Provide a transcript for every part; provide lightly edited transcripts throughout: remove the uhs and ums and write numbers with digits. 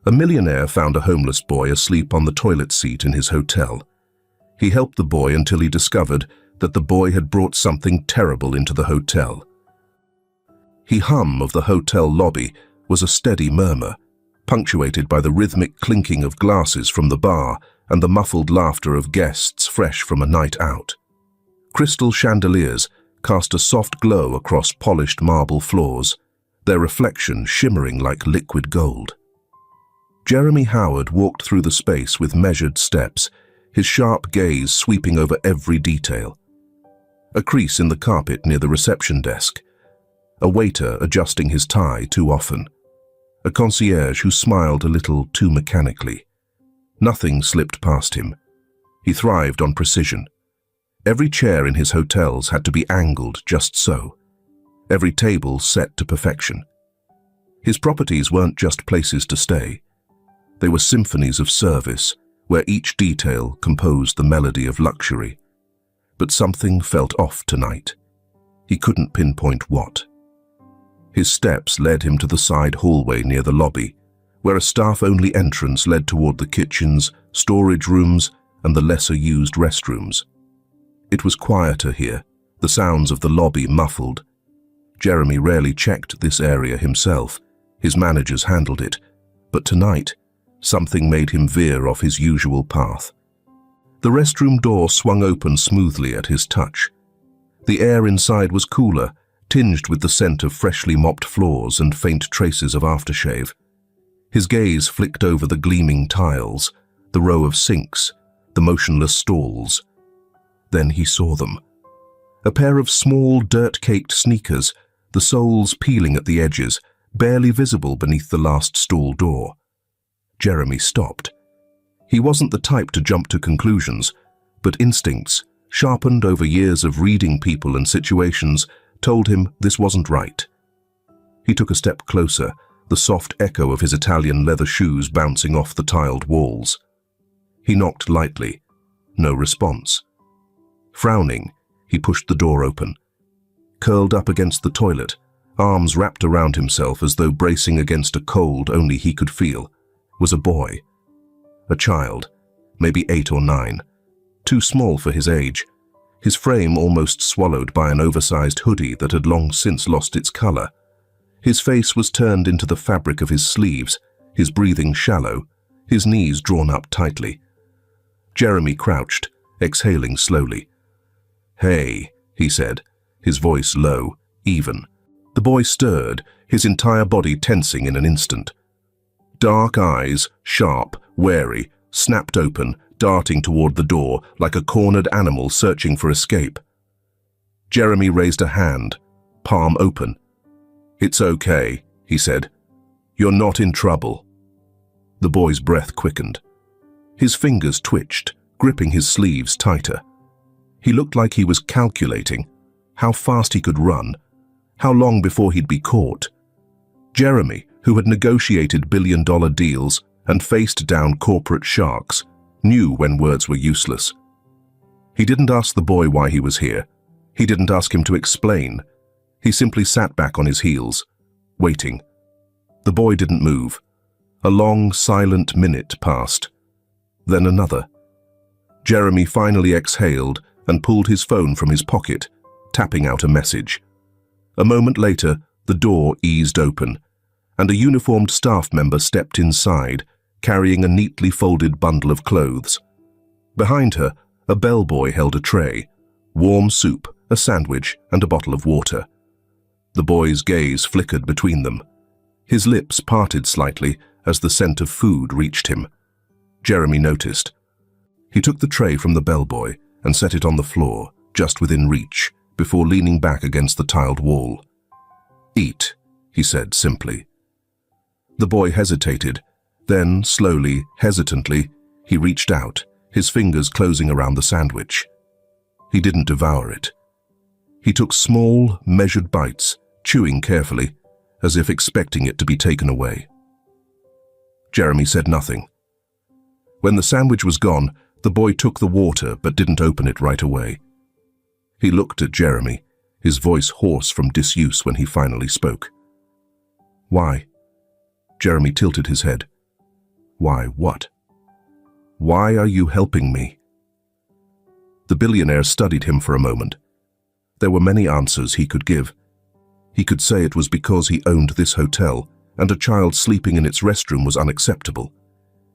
A millionaire found a homeless boy asleep on the toilet seat in his hotel. He helped the boy until he discovered that the boy had brought something terrible into the hotel. The hum of the hotel lobby was a steady murmur, punctuated by the rhythmic clinking of glasses from the bar and the muffled laughter of guests fresh from a night out. Crystal chandeliers cast a soft glow across polished marble floors, their reflection shimmering like liquid gold. Jeremy Howard walked through the space with measured steps, his sharp gaze sweeping over every detail. A crease in the carpet near the reception desk, a waiter adjusting his tie too often, a concierge who smiled a little too mechanically. Nothing slipped past him. He thrived on precision. Every chair in his hotels had to be angled just so, every table set to perfection. His properties weren't just places to stay. They were symphonies of service, where each detail composed the melody of luxury. But something felt off tonight. He couldn't pinpoint what. His steps led him to the side hallway near the lobby, where a staff-only entrance led toward the kitchens, storage rooms, and the lesser-used restrooms. It was quieter here, the sounds of the lobby muffled. Jeremy rarely checked this area himself. His managers handled it. But tonight, something made him veer off his usual path. The restroom door swung open smoothly at his touch. The air inside was cooler, tinged with the scent of freshly mopped floors and faint traces of aftershave. His gaze flicked over the gleaming tiles, the row of sinks, the motionless stalls. Then he saw them. A pair of small, dirt-caked sneakers, the soles peeling at the edges, barely visible beneath the last stall door. Jeremy stopped. He wasn't the type to jump to conclusions, but instincts, sharpened over years of reading people and situations, told him this wasn't right. He took a step closer, the soft echo of his Italian leather shoes bouncing off the tiled walls. He knocked lightly. No response. Frowning, he pushed the door open. Curled up against the toilet, arms wrapped around himself as though bracing against a cold only he could feel, was a boy. A child, maybe 8 or 9, too small for his age, his frame almost swallowed by an oversized hoodie that had long since lost its color. His face was turned into the fabric of his sleeves, his breathing shallow, his knees drawn up tightly. Jeremy crouched, exhaling slowly. "Hey," he said, his voice low, even. The boy stirred, his entire body tensing in an instant. Dark eyes, sharp, wary, snapped open, darting toward the door like a cornered animal searching for escape. Jeremy raised a hand, palm open. "It's okay," he said. "You're not in trouble." The boy's breath quickened. His fingers twitched, gripping his sleeves tighter. He looked like he was calculating how fast he could run, how long before he'd be caught. Jeremy, who had negotiated billion-dollar deals and faced down corporate sharks, knew when words were useless. He didn't ask the boy why he was here. He didn't ask him to explain. He simply sat back on his heels, waiting. The boy didn't move. A long, silent minute passed. Then another. Jeremy finally exhaled and pulled his phone from his pocket, tapping out a message. A moment later, the door eased open, and a uniformed staff member stepped inside, carrying a neatly folded bundle of clothes. Behind her, a bellboy held a tray, warm soup, a sandwich, and a bottle of water. The boy's gaze flickered between them. His lips parted slightly as the scent of food reached him. Jeremy noticed. He took the tray from the bellboy and set it on the floor, just within reach, before leaning back against the tiled wall. "Eat," he said simply. The boy hesitated. Then, slowly, hesitantly, he reached out, his fingers closing around the sandwich. He didn't devour it. He took small, measured bites, chewing carefully, as if expecting it to be taken away. Jeremy said nothing. When the sandwich was gone, the boy took the water but didn't open it right away. He looked at Jeremy, his voice hoarse from disuse when he finally spoke. "Why?" Jeremy tilted his head. Why, what? Why are you helping me? The billionaire studied him for a moment. There were many answers he could give. He could say it was because he owned this hotel, and a child sleeping in its restroom was unacceptable.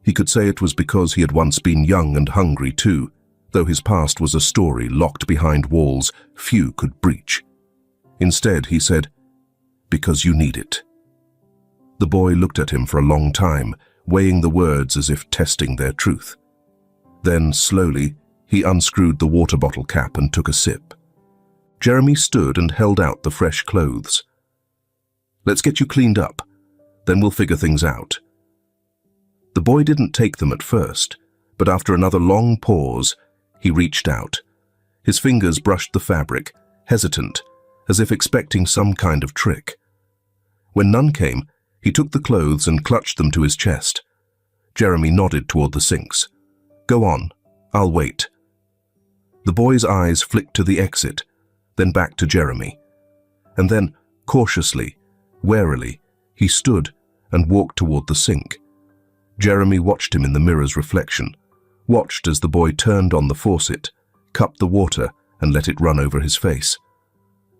He could say it was because he had once been young and hungry too, though his past was a story locked behind walls few could breach. Instead, he said, "Because you need it." The boy looked at him for a long time, weighing the words as if testing their truth. Then, slowly, he unscrewed the water bottle cap and took a sip. Jeremy stood and held out the fresh clothes. "Let's get you cleaned up, then we'll figure things out." The boy didn't take them at first, but after another long pause, he reached out. His fingers brushed the fabric, hesitant, as if expecting some kind of trick. When none came, he took the clothes and clutched them to his chest. Jeremy nodded toward the sinks. "Go on, I'll wait." The boy's eyes flicked to the exit, then back to Jeremy. And then, cautiously, warily, he stood and walked toward the sink. Jeremy watched him in the mirror's reflection, watched as the boy turned on the faucet, cupped the water and let it run over his face.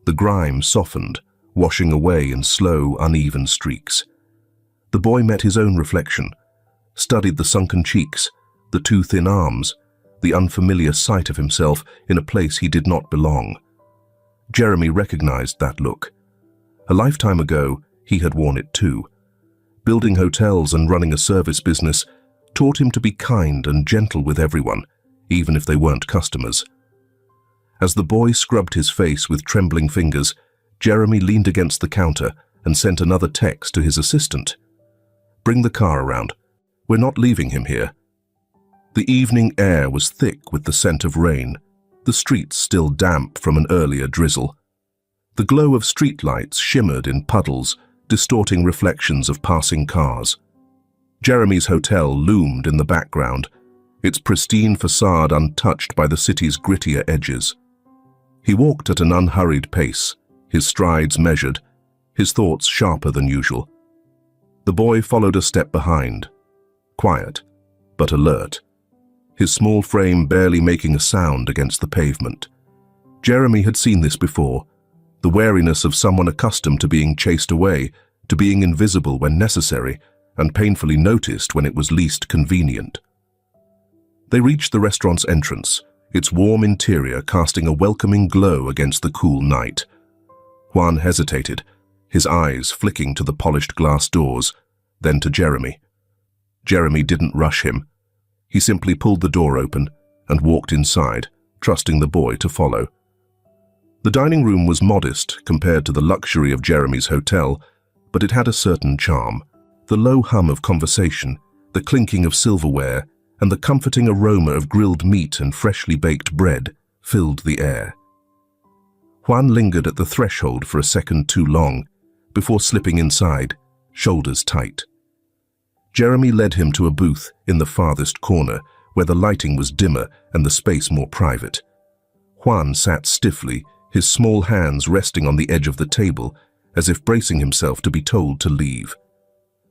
The grime softened, washing away in slow, uneven streaks. The boy met his own reflection, studied the sunken cheeks, the too thin arms, the unfamiliar sight of himself in a place he did not belong. Jeremy recognized that look. A lifetime ago, he had worn it too. Building hotels and running a service business taught him to be kind and gentle with everyone, even if they weren't customers. As the boy scrubbed his face with trembling fingers, Jeremy leaned against the counter and sent another text to his assistant. "Bring the car around. We're not leaving him here." The evening air was thick with the scent of rain, the streets still damp from an earlier drizzle. The glow of streetlights shimmered in puddles, distorting reflections of passing cars. Jeremy's hotel loomed in the background, its pristine facade untouched by the city's grittier edges. He walked at an unhurried pace, his strides measured, his thoughts sharper than usual. The boy followed a step behind, quiet but alert, his small frame barely making a sound against the pavement. Jeremy had seen this before, the wariness of someone accustomed to being chased away, to being invisible when necessary, and painfully noticed when it was least convenient. They reached the restaurant's entrance, its warm interior casting a welcoming glow against the cool night. Juan hesitated, his eyes flicking to the polished glass doors, then to Jeremy. Jeremy didn't rush him. He simply pulled the door open and walked inside, trusting the boy to follow. The dining room was modest compared to the luxury of Jeremy's hotel, but it had a certain charm. The low hum of conversation, the clinking of silverware, and the comforting aroma of grilled meat and freshly baked bread filled the air. Juan lingered at the threshold for a second too long, before slipping inside, shoulders tight. Jeremy led him to a booth in the farthest corner, where the lighting was dimmer and the space more private. Juan sat stiffly, his small hands resting on the edge of the table, as if bracing himself to be told to leave.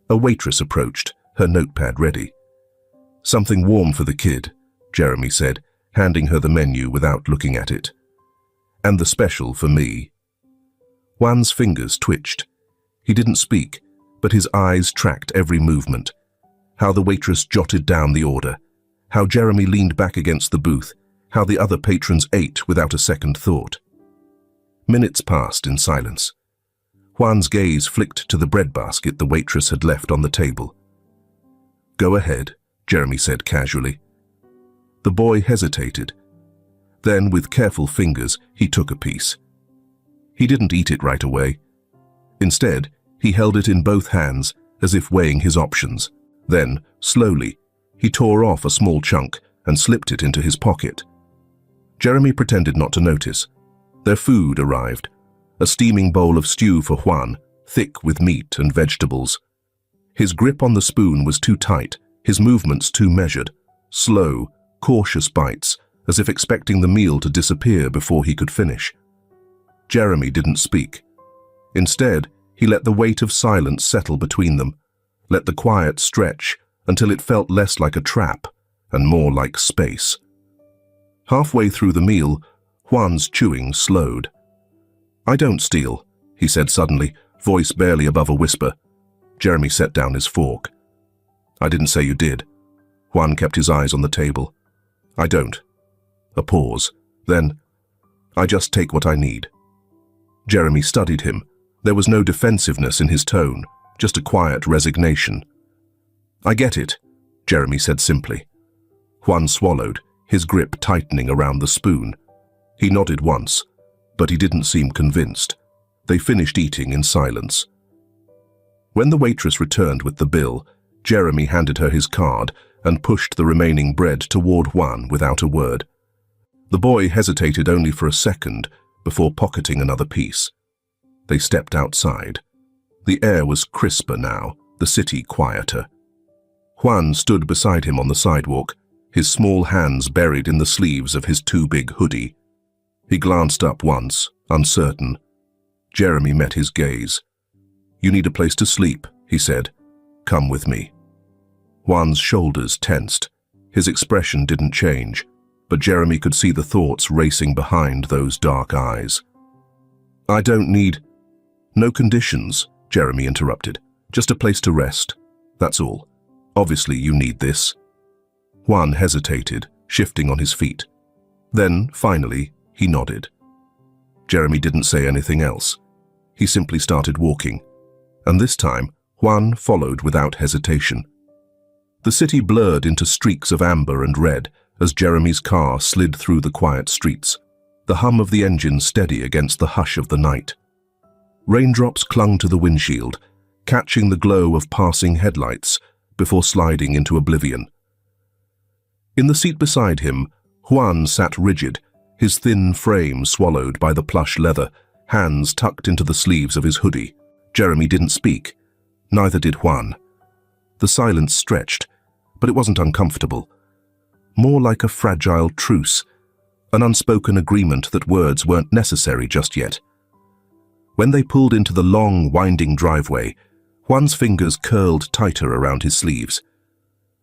A waitress approached, her notepad ready. "Something warm for the kid," Jeremy said, handing her the menu without looking at it. "And the special for me." Juan's fingers twitched. He didn't speak, but his eyes tracked every movement. How the waitress jotted down the order, how Jeremy leaned back against the booth, how the other patrons ate without a second thought. Minutes passed in silence. Juan's gaze flicked to the breadbasket the waitress had left on the table. "Go ahead," Jeremy said casually. The boy hesitated. Then, with careful fingers, he took a piece. He didn't eat it right away. Instead, he held it in both hands, as if weighing his options. Then, slowly, he tore off a small chunk and slipped it into his pocket. Jeremy pretended not to notice. Their food arrived, a steaming bowl of stew for Juan, thick with meat and vegetables. His grip on the spoon was too tight, his movements too measured, slow, cautious bites, as if expecting the meal to disappear before he could finish. Jeremy didn't speak. Instead, he let the weight of silence settle between them, let the quiet stretch, until it felt less like a trap and more like space. Halfway through the meal, Juan's chewing slowed. "I don't steal," he said suddenly, voice barely above a whisper. Jeremy set down his fork. "I didn't say you did." Juan kept his eyes on the table. "I don't." A pause. Then, "I just take what I need." Jeremy studied him. There was no defensiveness in his tone, just a quiet resignation. "I get it," Jeremy said simply. Juan swallowed, his grip tightening around the spoon. He nodded once, but he didn't seem convinced. They finished eating in silence. When the waitress returned with the bill, Jeremy handed her his card and pushed the remaining bread toward Juan without a word. The boy hesitated only for a second before pocketing another piece. They stepped outside. The air was crisper now, the city quieter. Juan stood beside him on the sidewalk, his small hands buried in the sleeves of his too-big hoodie. He glanced up once, uncertain. Jeremy met his gaze. "You need a place to sleep," he said. "Come with me." Juan's shoulders tensed. His expression didn't change, but Jeremy could see the thoughts racing behind those dark eyes. "I don't need—" "No conditions," Jeremy interrupted. "Just a place to rest. That's all. Obviously you need this." Juan hesitated, shifting on his feet. Then, finally, he nodded. Jeremy didn't say anything else. He simply started walking, and this time, Juan followed without hesitation. The city blurred into streaks of amber and red as Jeremy's car slid through the quiet streets, the hum of the engine steady against the hush of the night. Raindrops clung to the windshield, catching the glow of passing headlights before sliding into oblivion. In the seat beside him, Juan sat rigid, his thin frame swallowed by the plush leather, hands tucked into the sleeves of his hoodie. Jeremy didn't speak. Neither did Juan. The silence stretched, but it wasn't uncomfortable. More like a fragile truce, an unspoken agreement that words weren't necessary just yet. When they pulled into the long, winding driveway, Juan's fingers curled tighter around his sleeves.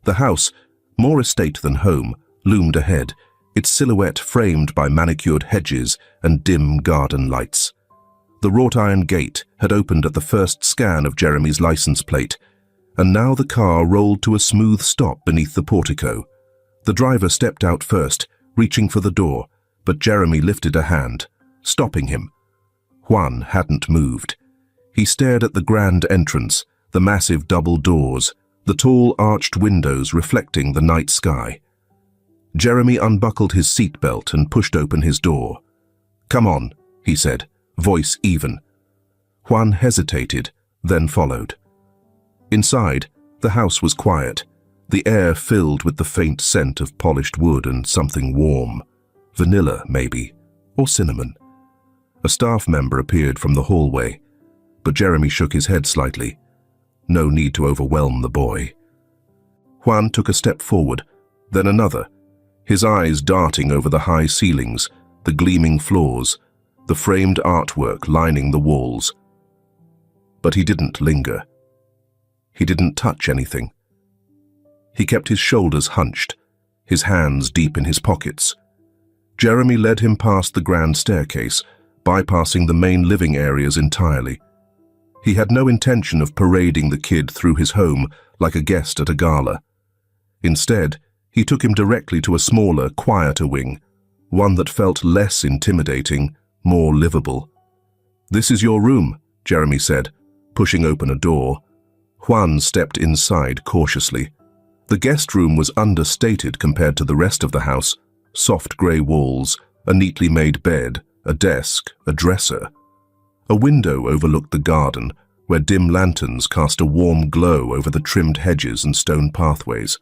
The house, more estate than home, loomed ahead, its silhouette framed by manicured hedges and dim garden lights. The wrought iron gate had opened at the first scan of Jeremy's license plate, and now the car rolled to a smooth stop beneath the portico. The driver stepped out first, reaching for the door, but Jeremy lifted a hand, stopping him. Juan hadn't moved. He stared at the grand entrance, the massive double doors, the tall arched windows reflecting the night sky. Jeremy unbuckled his seatbelt and pushed open his door. "Come on," he said, voice even. Juan hesitated, then followed. Inside, the house was quiet, the air filled with the faint scent of polished wood and something warm. Vanilla, maybe, or cinnamon. A staff member appeared from the hallway, but Jeremy shook his head slightly. No need to overwhelm the boy. Juan took a step forward, then another, his eyes darting over the high ceilings, the gleaming floors, the framed artwork lining the walls. But he didn't linger. He didn't touch anything. He kept his shoulders hunched, his hands deep in his pockets. Jeremy led him past the grand staircase, bypassing the main living areas entirely. He had no intention of parading the kid through his home like a guest at a gala. Instead, he took him directly to a smaller, quieter wing, one that felt less intimidating, more livable. "This is your room," Jeremy said, pushing open a door. Juan stepped inside cautiously. The guest room was understated compared to the rest of the house. Soft grey walls, a neatly made bed, a desk, a dresser. A window overlooked the garden, where dim lanterns cast a warm glow over the trimmed hedges and stone pathways.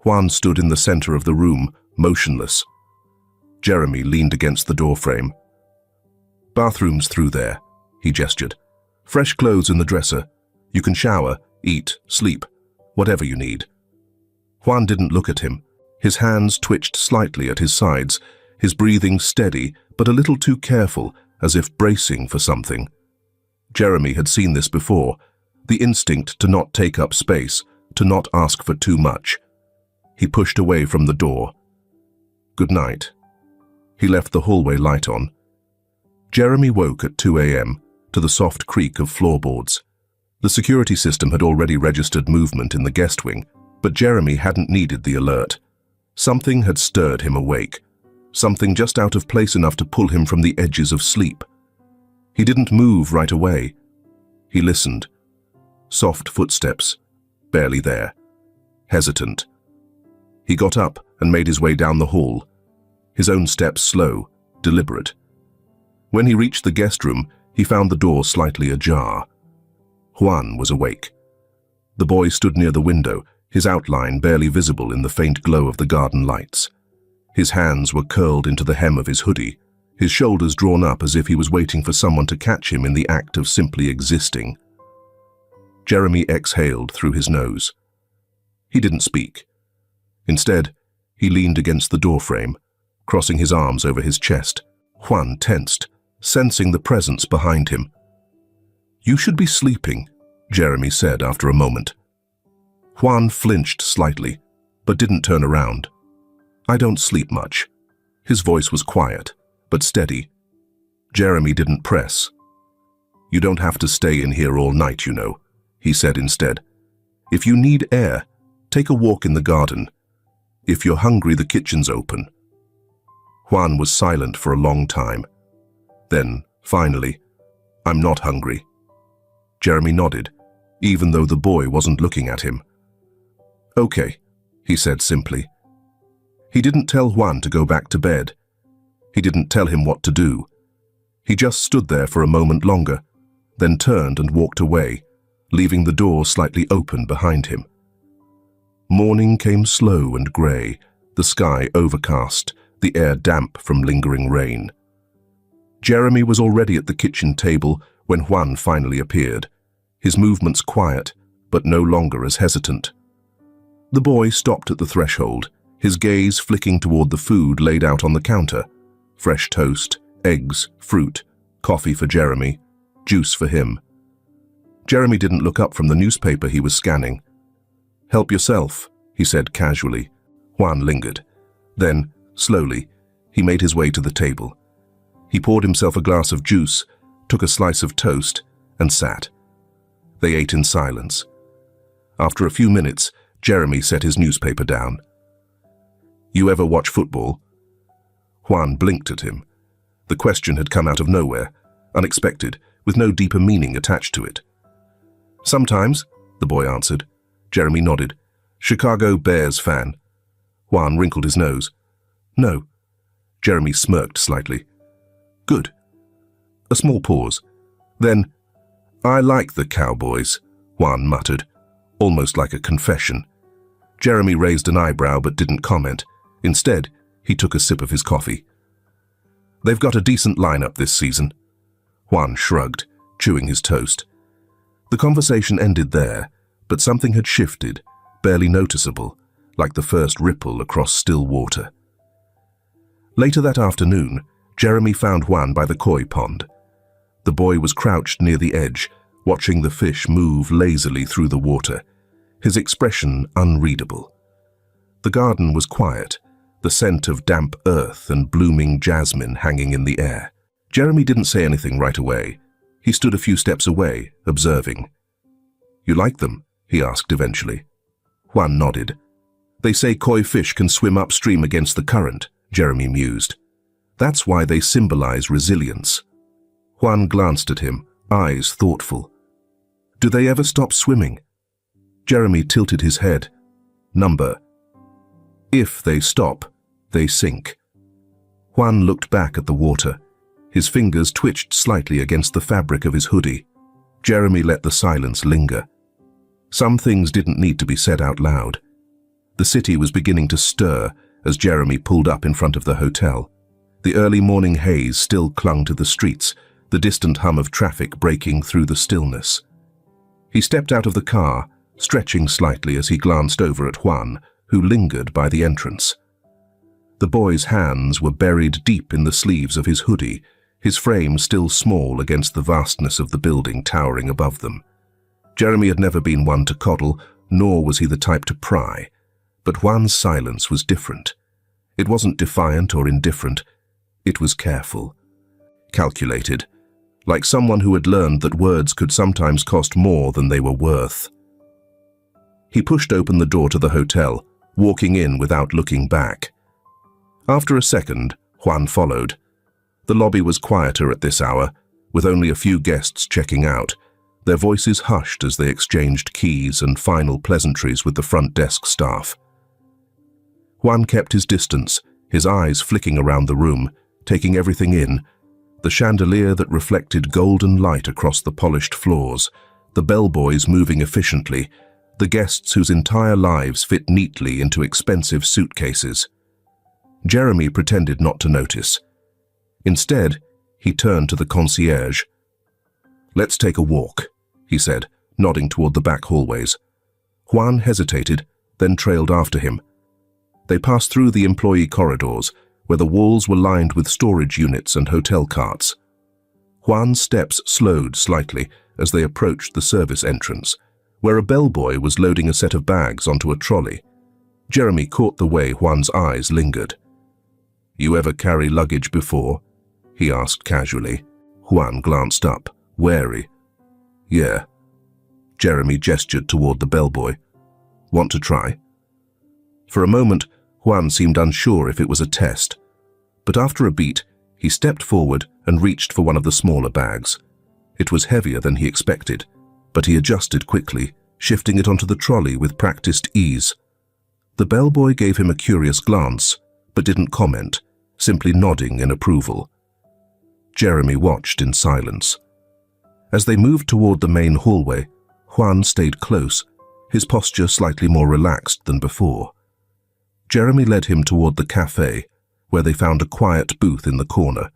Juan stood in the center of the room, motionless. Jeremy leaned against the doorframe. "Bathroom's through there," he gestured. "Fresh clothes in the dresser. You can shower, eat, sleep, whatever you need." Juan didn't look at him. His hands twitched slightly at his sides, his breathing steady but a little too careful, as if bracing for something. Jeremy had seen this before, the instinct to not take up space, to not ask for too much. He pushed away from the door. Good night. He left the hallway light on. Jeremy woke at 2 a.m. to the soft creak of floorboards. The security system had already registered movement in the guest wing, but Jeremy hadn't needed the alert. Something had stirred him awake, something just out of place enough to pull him from the edges of sleep. He didn't move right away. He listened. Soft footsteps, barely there. Hesitant. He got up and made his way down the hall, his own steps slow, deliberate. When he reached the guest room, he found the door slightly ajar. Juan was awake. The boy stood near the window, his outline barely visible in the faint glow of the garden lights. His hands were curled into the hem of his hoodie, his shoulders drawn up as if he was waiting for someone to catch him in the act of simply existing. Jeremy exhaled through his nose. He didn't speak. Instead, he leaned against the doorframe, crossing his arms over his chest. Juan tensed, sensing the presence behind him. "You should be sleeping," Jeremy said after a moment. Juan flinched slightly, but didn't turn around. "I don't sleep much." His voice was quiet, but steady. Jeremy didn't press. "You don't have to stay in here all night, you know," he said instead. "If you need air, take a walk in the garden. If you're hungry, the kitchen's open." Juan was silent for a long time. Then, finally, "I'm not hungry." Jeremy nodded, even though the boy wasn't looking at him. "Okay," he said simply. He didn't tell Juan to go back to bed. He didn't tell him what to do. He just stood there for a moment longer, then turned and walked away, leaving the door slightly open behind him. Morning came slow and grey, the sky overcast, the air damp from lingering rain. Jeremy was already at the kitchen table when Juan finally appeared, his movements quiet, but no longer as hesitant. The boy stopped at the threshold, his gaze flicking toward the food laid out on the counter. Fresh toast, eggs, fruit, coffee for Jeremy, juice for him. Jeremy didn't look up from the newspaper he was scanning. "Help yourself," he said casually. Juan lingered. Then, slowly, he made his way to the table. He poured himself a glass of juice, took a slice of toast, and sat. They ate in silence. After a few minutes, Jeremy set his newspaper down. "You ever watch football?" Juan blinked at him. The question had come out of nowhere, unexpected, with no deeper meaning attached to it. "Sometimes," the boy answered. Jeremy nodded. "Chicago Bears fan." Juan wrinkled his nose. "No." Jeremy smirked slightly. "Good." A small pause. Then, "I like the Cowboys," Juan muttered, almost like a confession. Jeremy raised an eyebrow but didn't comment. Instead, he took a sip of his coffee. "They've got a decent lineup this season." Juan shrugged, chewing his toast. The conversation ended there, but something had shifted, barely noticeable, like the first ripple across still water. Later that afternoon, Jeremy found Juan by the koi pond. The boy was crouched near the edge, watching the fish move lazily through the water, his expression unreadable. The garden was quiet, the scent of damp earth and blooming jasmine hanging in the air. Jeremy didn't say anything right away. He stood a few steps away, observing. "You like them?" he asked eventually. Juan nodded. "They say koi fish can swim upstream against the current," Jeremy mused. "That's why they symbolize resilience." Juan glanced at him, eyes thoughtful. "Do they ever stop swimming?" Jeremy tilted his head. "Number. If they stop, they sink." Juan looked back at the water. His fingers twitched slightly against the fabric of his hoodie. Jeremy let the silence linger. Some things didn't need to be said out loud. The city was beginning to stir as Jeremy pulled up in front of the hotel. The early morning haze still clung to the streets, the distant hum of traffic breaking through the stillness. He stepped out of the car, stretching slightly as he glanced over at Juan, who lingered by the entrance. The boy's hands were buried deep in the sleeves of his hoodie, his frame still small against the vastness of the building towering above them. Jeremy had never been one to coddle, nor was he the type to pry. But Juan's silence was different. It wasn't defiant or indifferent. It was careful, calculated, like someone who had learned that words could sometimes cost more than they were worth. He pushed open the door to the hotel, walking in without looking back. After a second, Juan followed. The lobby was quieter at this hour, with only a few guests checking out, their voices hushed as they exchanged keys and final pleasantries with the front desk staff. Juan kept his distance, his eyes flicking around the room, taking everything in: the chandelier that reflected golden light across the polished floors, the bellboys moving efficiently, the guests whose entire lives fit neatly into expensive suitcases. Jeremy pretended not to notice. Instead, he turned to the concierge. "Let's take a walk," he said, nodding toward the back hallways. Juan hesitated, then trailed after him. They passed through the employee corridors, where the walls were lined with storage units and hotel carts. Juan's steps slowed slightly as they approached the service entrance, where a bellboy was loading a set of bags onto a trolley. Jeremy caught the way Juan's eyes lingered. "You ever carry luggage before?" he asked casually. Juan glanced up, wary. "Yeah." Jeremy gestured toward the bellboy. "Want to try?" For a moment, Juan seemed unsure if it was a test, but after a beat, he stepped forward and reached for one of the smaller bags. It was heavier than he expected, but he adjusted quickly, shifting it onto the trolley with practiced ease. The bellboy gave him a curious glance, but didn't comment, simply nodding in approval. Jeremy watched in silence. As they moved toward the main hallway, Juan stayed close, his posture slightly more relaxed than before. Jeremy led him toward the cafe, where they found a quiet booth in the corner.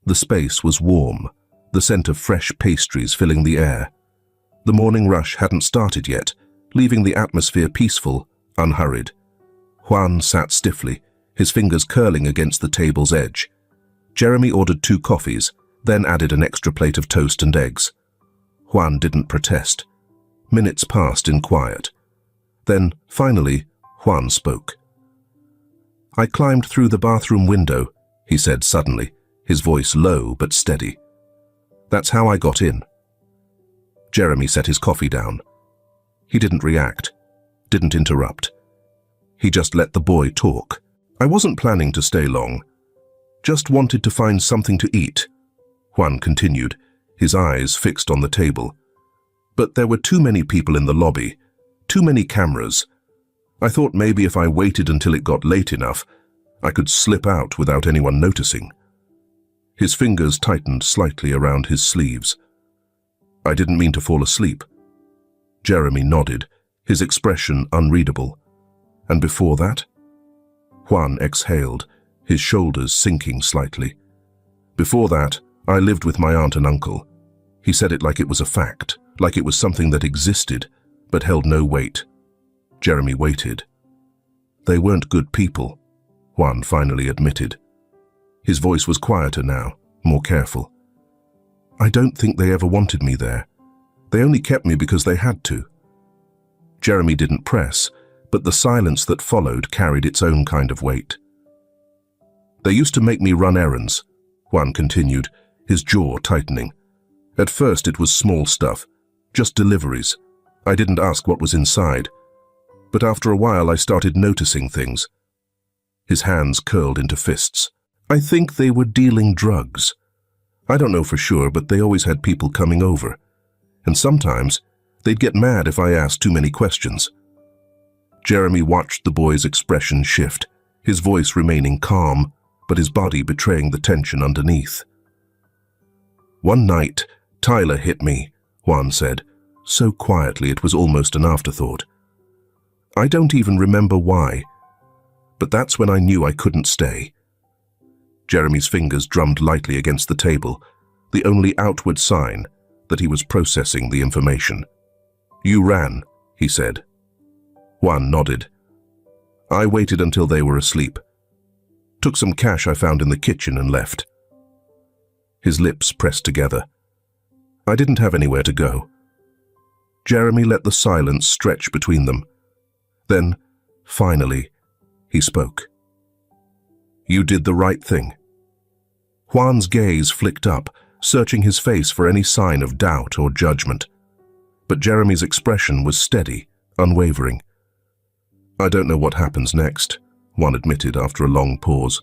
The space was warm, the scent of fresh pastries filling the air. The morning rush hadn't started yet, leaving the atmosphere peaceful, unhurried. Juan sat stiffly, his fingers curling against the table's edge. Jeremy ordered 2 coffees, then added an extra plate of toast and eggs. Juan didn't protest. Minutes passed in quiet. Then, finally, Juan spoke. "I climbed through the bathroom window," he said suddenly, his voice low but steady. "That's how I got in." Jeremy set his coffee down. He didn't react, didn't interrupt. He just let the boy talk. "I wasn't planning to stay long. Just wanted to find something to eat," Juan continued, his eyes fixed on the table. "But there were too many people in the lobby, too many cameras. I thought maybe if I waited until it got late enough, I could slip out without anyone noticing." His fingers tightened slightly around his sleeves. "I didn't mean to fall asleep." Jeremy nodded, his expression unreadable. "And before that?" Juan exhaled, his shoulders sinking slightly. "Before that, I lived with my aunt and uncle." He said it like it was a fact, like it was something that existed, but held no weight. Jeremy waited. "They weren't good people," Juan finally admitted. His voice was quieter now, more careful. "I don't think they ever wanted me there. They only kept me because they had to." Jeremy didn't press, but the silence that followed carried its own kind of weight. "They used to make me run errands," Juan continued, his jaw tightening. "At first it was small stuff, just deliveries. I didn't ask what was inside. But after a while I started noticing things." His hands curled into fists. "I think they were dealing drugs. I don't know for sure, but they always had people coming over. And sometimes they'd get mad if I asked too many questions." Jeremy watched the boy's expression shift, his voice remaining calm, but his body betraying the tension underneath. "One night, Tyler hit me," Juan said, so quietly it was almost an afterthought. "I don't even remember why, but that's when I knew I couldn't stay." Jeremy's fingers drummed lightly against the table, the only outward sign that he was processing the information. "You ran," he said. Juan nodded. "I waited until they were asleep. Took some cash I found in the kitchen and left." His lips pressed together. "I didn't have anywhere to go." Jeremy let the silence stretch between them. Then, finally, he spoke. "You did the right thing." Juan's gaze flicked up, searching his face for any sign of doubt or judgment. But Jeremy's expression was steady, unwavering. "I don't know what happens next," Juan admitted after a long pause.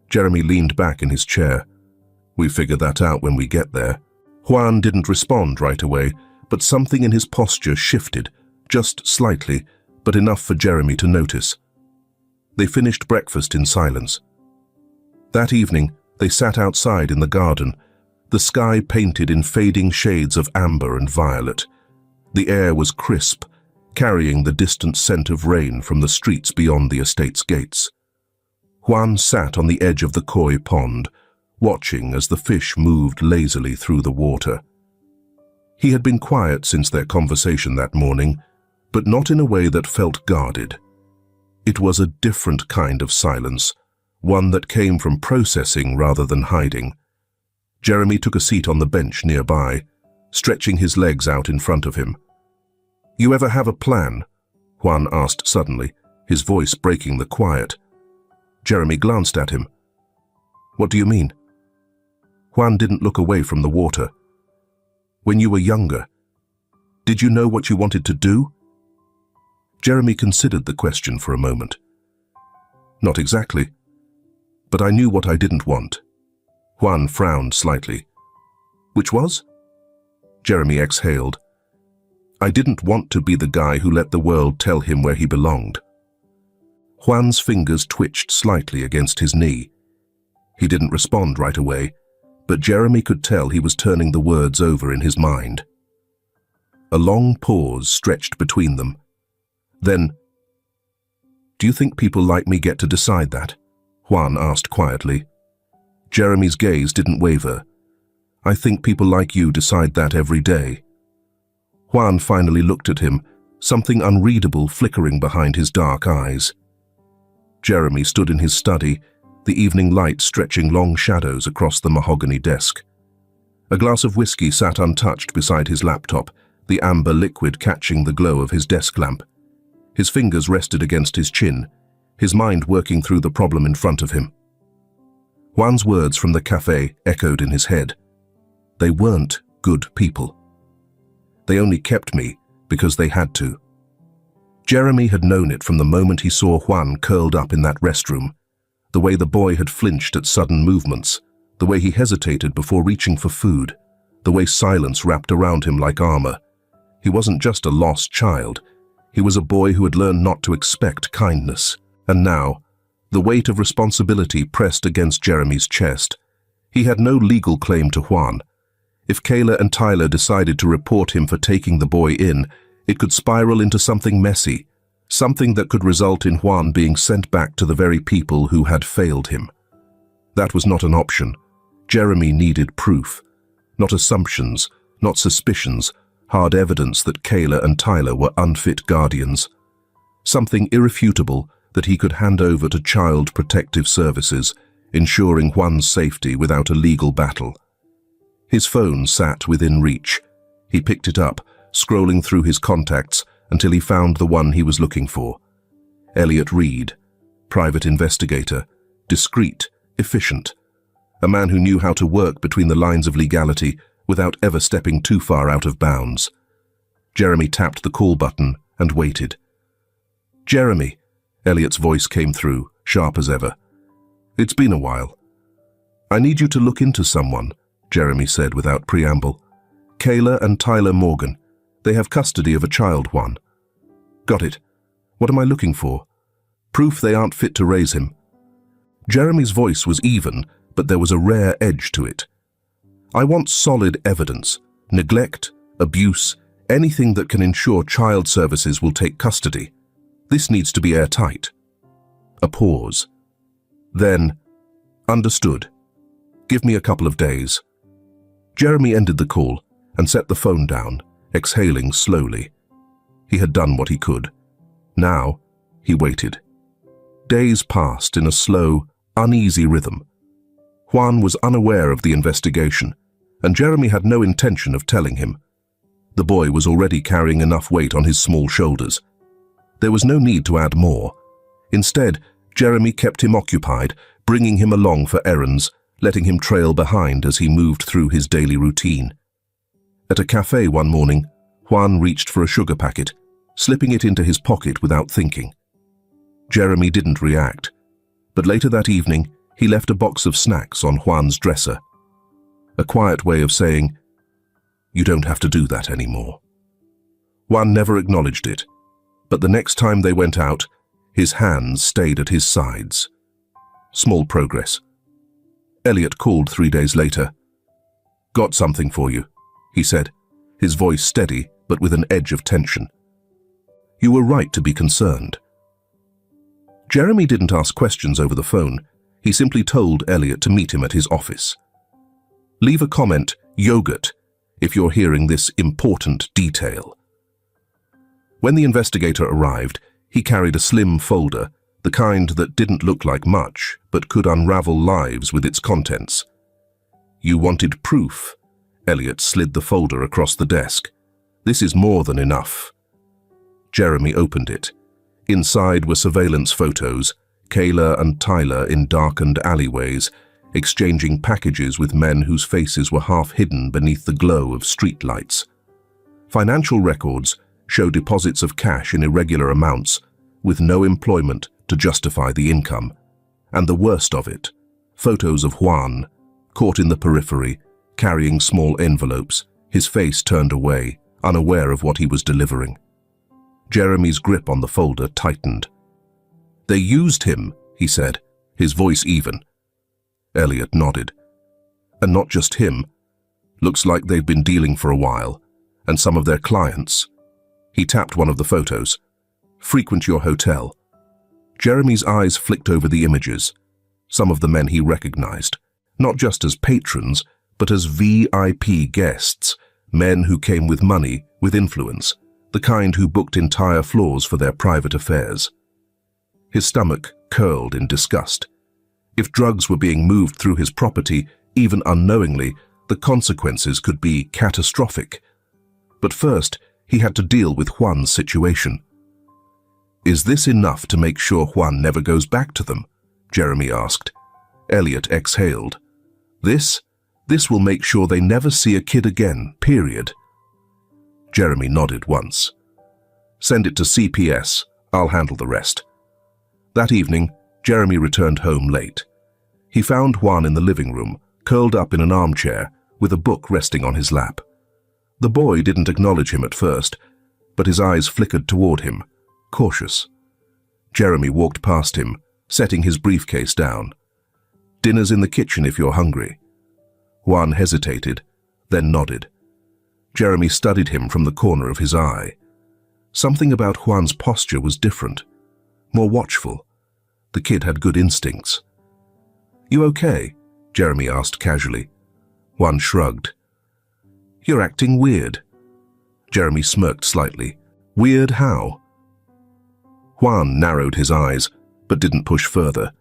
Jeremy leaned back in his chair. "We figure that out when we get there." Juan didn't respond right away, but something in his posture shifted, just slightly, but enough for Jeremy to notice. They finished breakfast in silence. That evening, they sat outside in the garden, the sky painted in fading shades of amber and violet. The air was crisp, carrying the distant scent of rain from the streets beyond the estate's gates. Juan sat on the edge of the koi pond, watching as the fish moved lazily through the water. He had been quiet since their conversation that morning, but not in a way that felt guarded. It was a different kind of silence, one that came from processing rather than hiding. Jeremy took a seat on the bench nearby, stretching his legs out in front of him. "You ever have a plan?" Juan asked suddenly, his voice breaking the quiet. Jeremy glanced at him. "What do you mean?" Juan didn't look away from the water. "When you were younger, did you know what you wanted to do?" Jeremy considered the question for a moment. "Not exactly, but I knew what I didn't want." Juan frowned slightly. "Which was?" Jeremy exhaled. "I didn't want to be the guy who let the world tell him where he belonged." Juan's fingers twitched slightly against his knee. He didn't respond right away, but Jeremy could tell he was turning the words over in his mind. A long pause stretched between them. Then, "Do you think people like me get to decide that?" Juan asked quietly. Jeremy's gaze didn't waver. "I think people like you decide that every day." Juan finally looked at him, something unreadable flickering behind his dark eyes. Jeremy stood in his study, the evening light stretching long shadows across the mahogany desk. A glass of whiskey sat untouched beside his laptop, the amber liquid catching the glow of his desk lamp. His fingers rested against his chin, his mind working through the problem in front of him. Juan's words from the cafe echoed in his head. They weren't good people. They only kept me because they had to. Jeremy had known it from the moment he saw Juan curled up in that restroom, the way the boy had flinched at sudden movements, the way he hesitated before reaching for food, the way silence wrapped around him like armor. He wasn't just a lost child. He was a boy who had learned not to expect kindness. And now, the weight of responsibility pressed against Jeremy's chest. He had no legal claim to Juan. If Kayla and Tyler decided to report him for taking the boy in, it could spiral into something messy, something that could result in Juan being sent back to the very people who had failed him. That was not an option. Jeremy needed proof. Not assumptions, not suspicions, hard evidence that Kayla and Tyler were unfit guardians. Something irrefutable that he could hand over to Child Protective Services, ensuring Juan's safety without a legal battle. His phone sat within reach. He picked it up, scrolling through his contacts until he found the one he was looking for. Elliot Reed, private investigator, discreet, efficient. A man who knew how to work between the lines of legality without ever stepping too far out of bounds. Jeremy tapped the call button and waited. "Jeremy," Elliot's voice came through, sharp as ever. "It's been a while." "I need you to look into someone," Jeremy said without preamble. "Kayla and Tyler Morgan. They have custody of a child, Juan." "Got it. What am I looking for?" "Proof they aren't fit to raise him." Jeremy's voice was even, but there was a rare edge to it. "I want solid evidence. Neglect, abuse, anything that can ensure child services will take custody. This needs to be airtight." A pause. Then, "Understood. Give me a couple of days." Jeremy ended the call and set the phone down, exhaling slowly. He had done what he could. Now, he waited. Days passed in a slow, uneasy rhythm. Juan was unaware of the investigation, and Jeremy had no intention of telling him. The boy was already carrying enough weight on his small shoulders. There was no need to add more. Instead, Jeremy kept him occupied, bringing him along for errands, letting him trail behind as he moved through his daily routine. At a cafe one morning, Juan reached for a sugar packet, slipping it into his pocket without thinking. Jeremy didn't react, but later that evening, he left a box of snacks on Juan's dresser. A quiet way of saying, "You don't have to do that anymore." Juan never acknowledged it, but the next time they went out, his hands stayed at his sides. Small progress. Elliot called 3 days later. "Got something for you," he said, his voice steady but with an edge of tension. "You were right to be concerned." Jeremy didn't ask questions over the phone. He simply told Elliot to meet him at his office. "Leave a comment, yogurt, if you're hearing this important detail." When the investigator arrived, he carried a slim folder, the kind that didn't look like much, but could unravel lives with its contents. "You wanted proof." Elliot slid the folder across the desk. "This is more than enough." Jeremy opened it. Inside were surveillance photos, Kayla and Tyler in darkened alleyways, exchanging packages with men whose faces were half hidden beneath the glow of streetlights. Financial records show deposits of cash in irregular amounts, with no employment to justify the income. And the worst of it, photos of Juan, caught in the periphery, carrying small envelopes, his face turned away, unaware of what he was delivering. Jeremy's grip on the folder tightened. "They used him," he said, his voice even. Elliot nodded. "And not just him. Looks like they've been dealing for a while, and some of their clients." He tapped one of the photos. "Frequent your hotel." Jeremy's eyes flicked over the images. Some of the men he recognized, not just as patrons, but as VIP guests, men who came with money, with influence, the kind who booked entire floors for their private affairs. His stomach curled in disgust. If drugs were being moved through his property, even unknowingly, the consequences could be catastrophic. But first, he had to deal with Juan's situation. "Is this enough to make sure Juan never goes back to them?" Jeremy asked. Elliot exhaled. This will make sure they never see a kid again, period." Jeremy nodded once. "Send it to CPS. I'll handle the rest." That evening, Jeremy returned home late. He found Juan in the living room, curled up in an armchair, with a book resting on his lap. The boy didn't acknowledge him at first, but his eyes flickered toward him, cautious. Jeremy walked past him, setting his briefcase down. "Dinner's in the kitchen if you're hungry." Juan hesitated, then nodded. Jeremy studied him from the corner of his eye. Something about Juan's posture was different, more watchful. The kid had good instincts. "You okay?" Jeremy asked casually. Juan shrugged. "You're acting weird." Jeremy smirked slightly. "Weird how?" Juan narrowed his eyes, but didn't push further.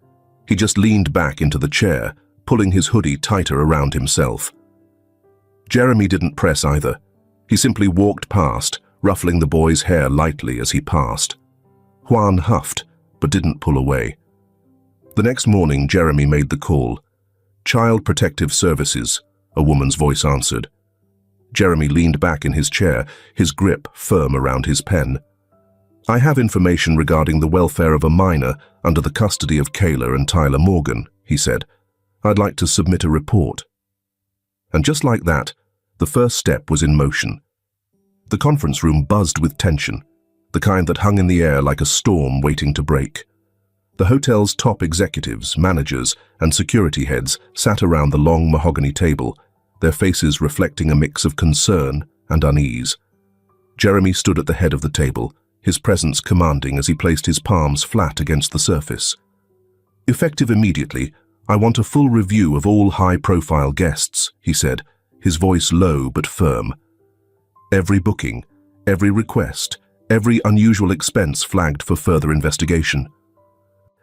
He just leaned back into the chair, pulling his hoodie tighter around himself. Jeremy didn't press either. He simply walked past, ruffling the boy's hair lightly as he passed. Juan huffed, but didn't pull away. The next morning, Jeremy made the call. "Child Protective Services," a woman's voice answered. Jeremy leaned back in his chair, his grip firm around his pen. "I have information regarding the welfare of a minor under the custody of Kayla and Tyler Morgan," he said. "I'd like to submit a report." And just like that, the first step was in motion. The conference room buzzed with tension, the kind that hung in the air like a storm waiting to break. The hotel's top executives, managers, and security heads sat around the long mahogany table, their faces reflecting a mix of concern and unease. Jeremy stood at the head of the table, his presence commanding as he placed his palms flat against the surface. "Effective immediately, I want a full review of all high-profile guests," he said, his voice low but firm. "Every booking, every request, every unusual expense flagged for further investigation.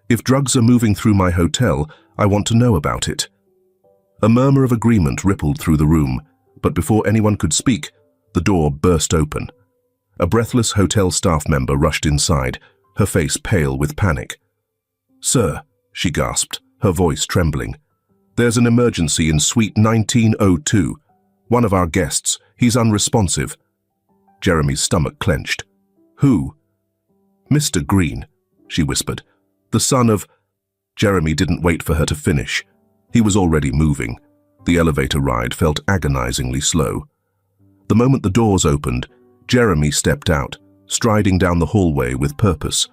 If drugs are moving through my hotel, I want to know about it." A murmur of agreement rippled through the room, but before anyone could speak, The door burst open. A breathless hotel staff member rushed inside, her face pale with panic. "Sir," she gasped, her voice trembling. "There's an emergency in suite 1902. One of our guests, he's unresponsive." Jeremy's stomach clenched. "Who?" "Mr. Green," she whispered. "The son of—" Jeremy didn't wait for her to finish. He was already moving. The elevator ride felt agonizingly slow. The moment the doors opened, Jeremy stepped out, striding down the hallway with purpose.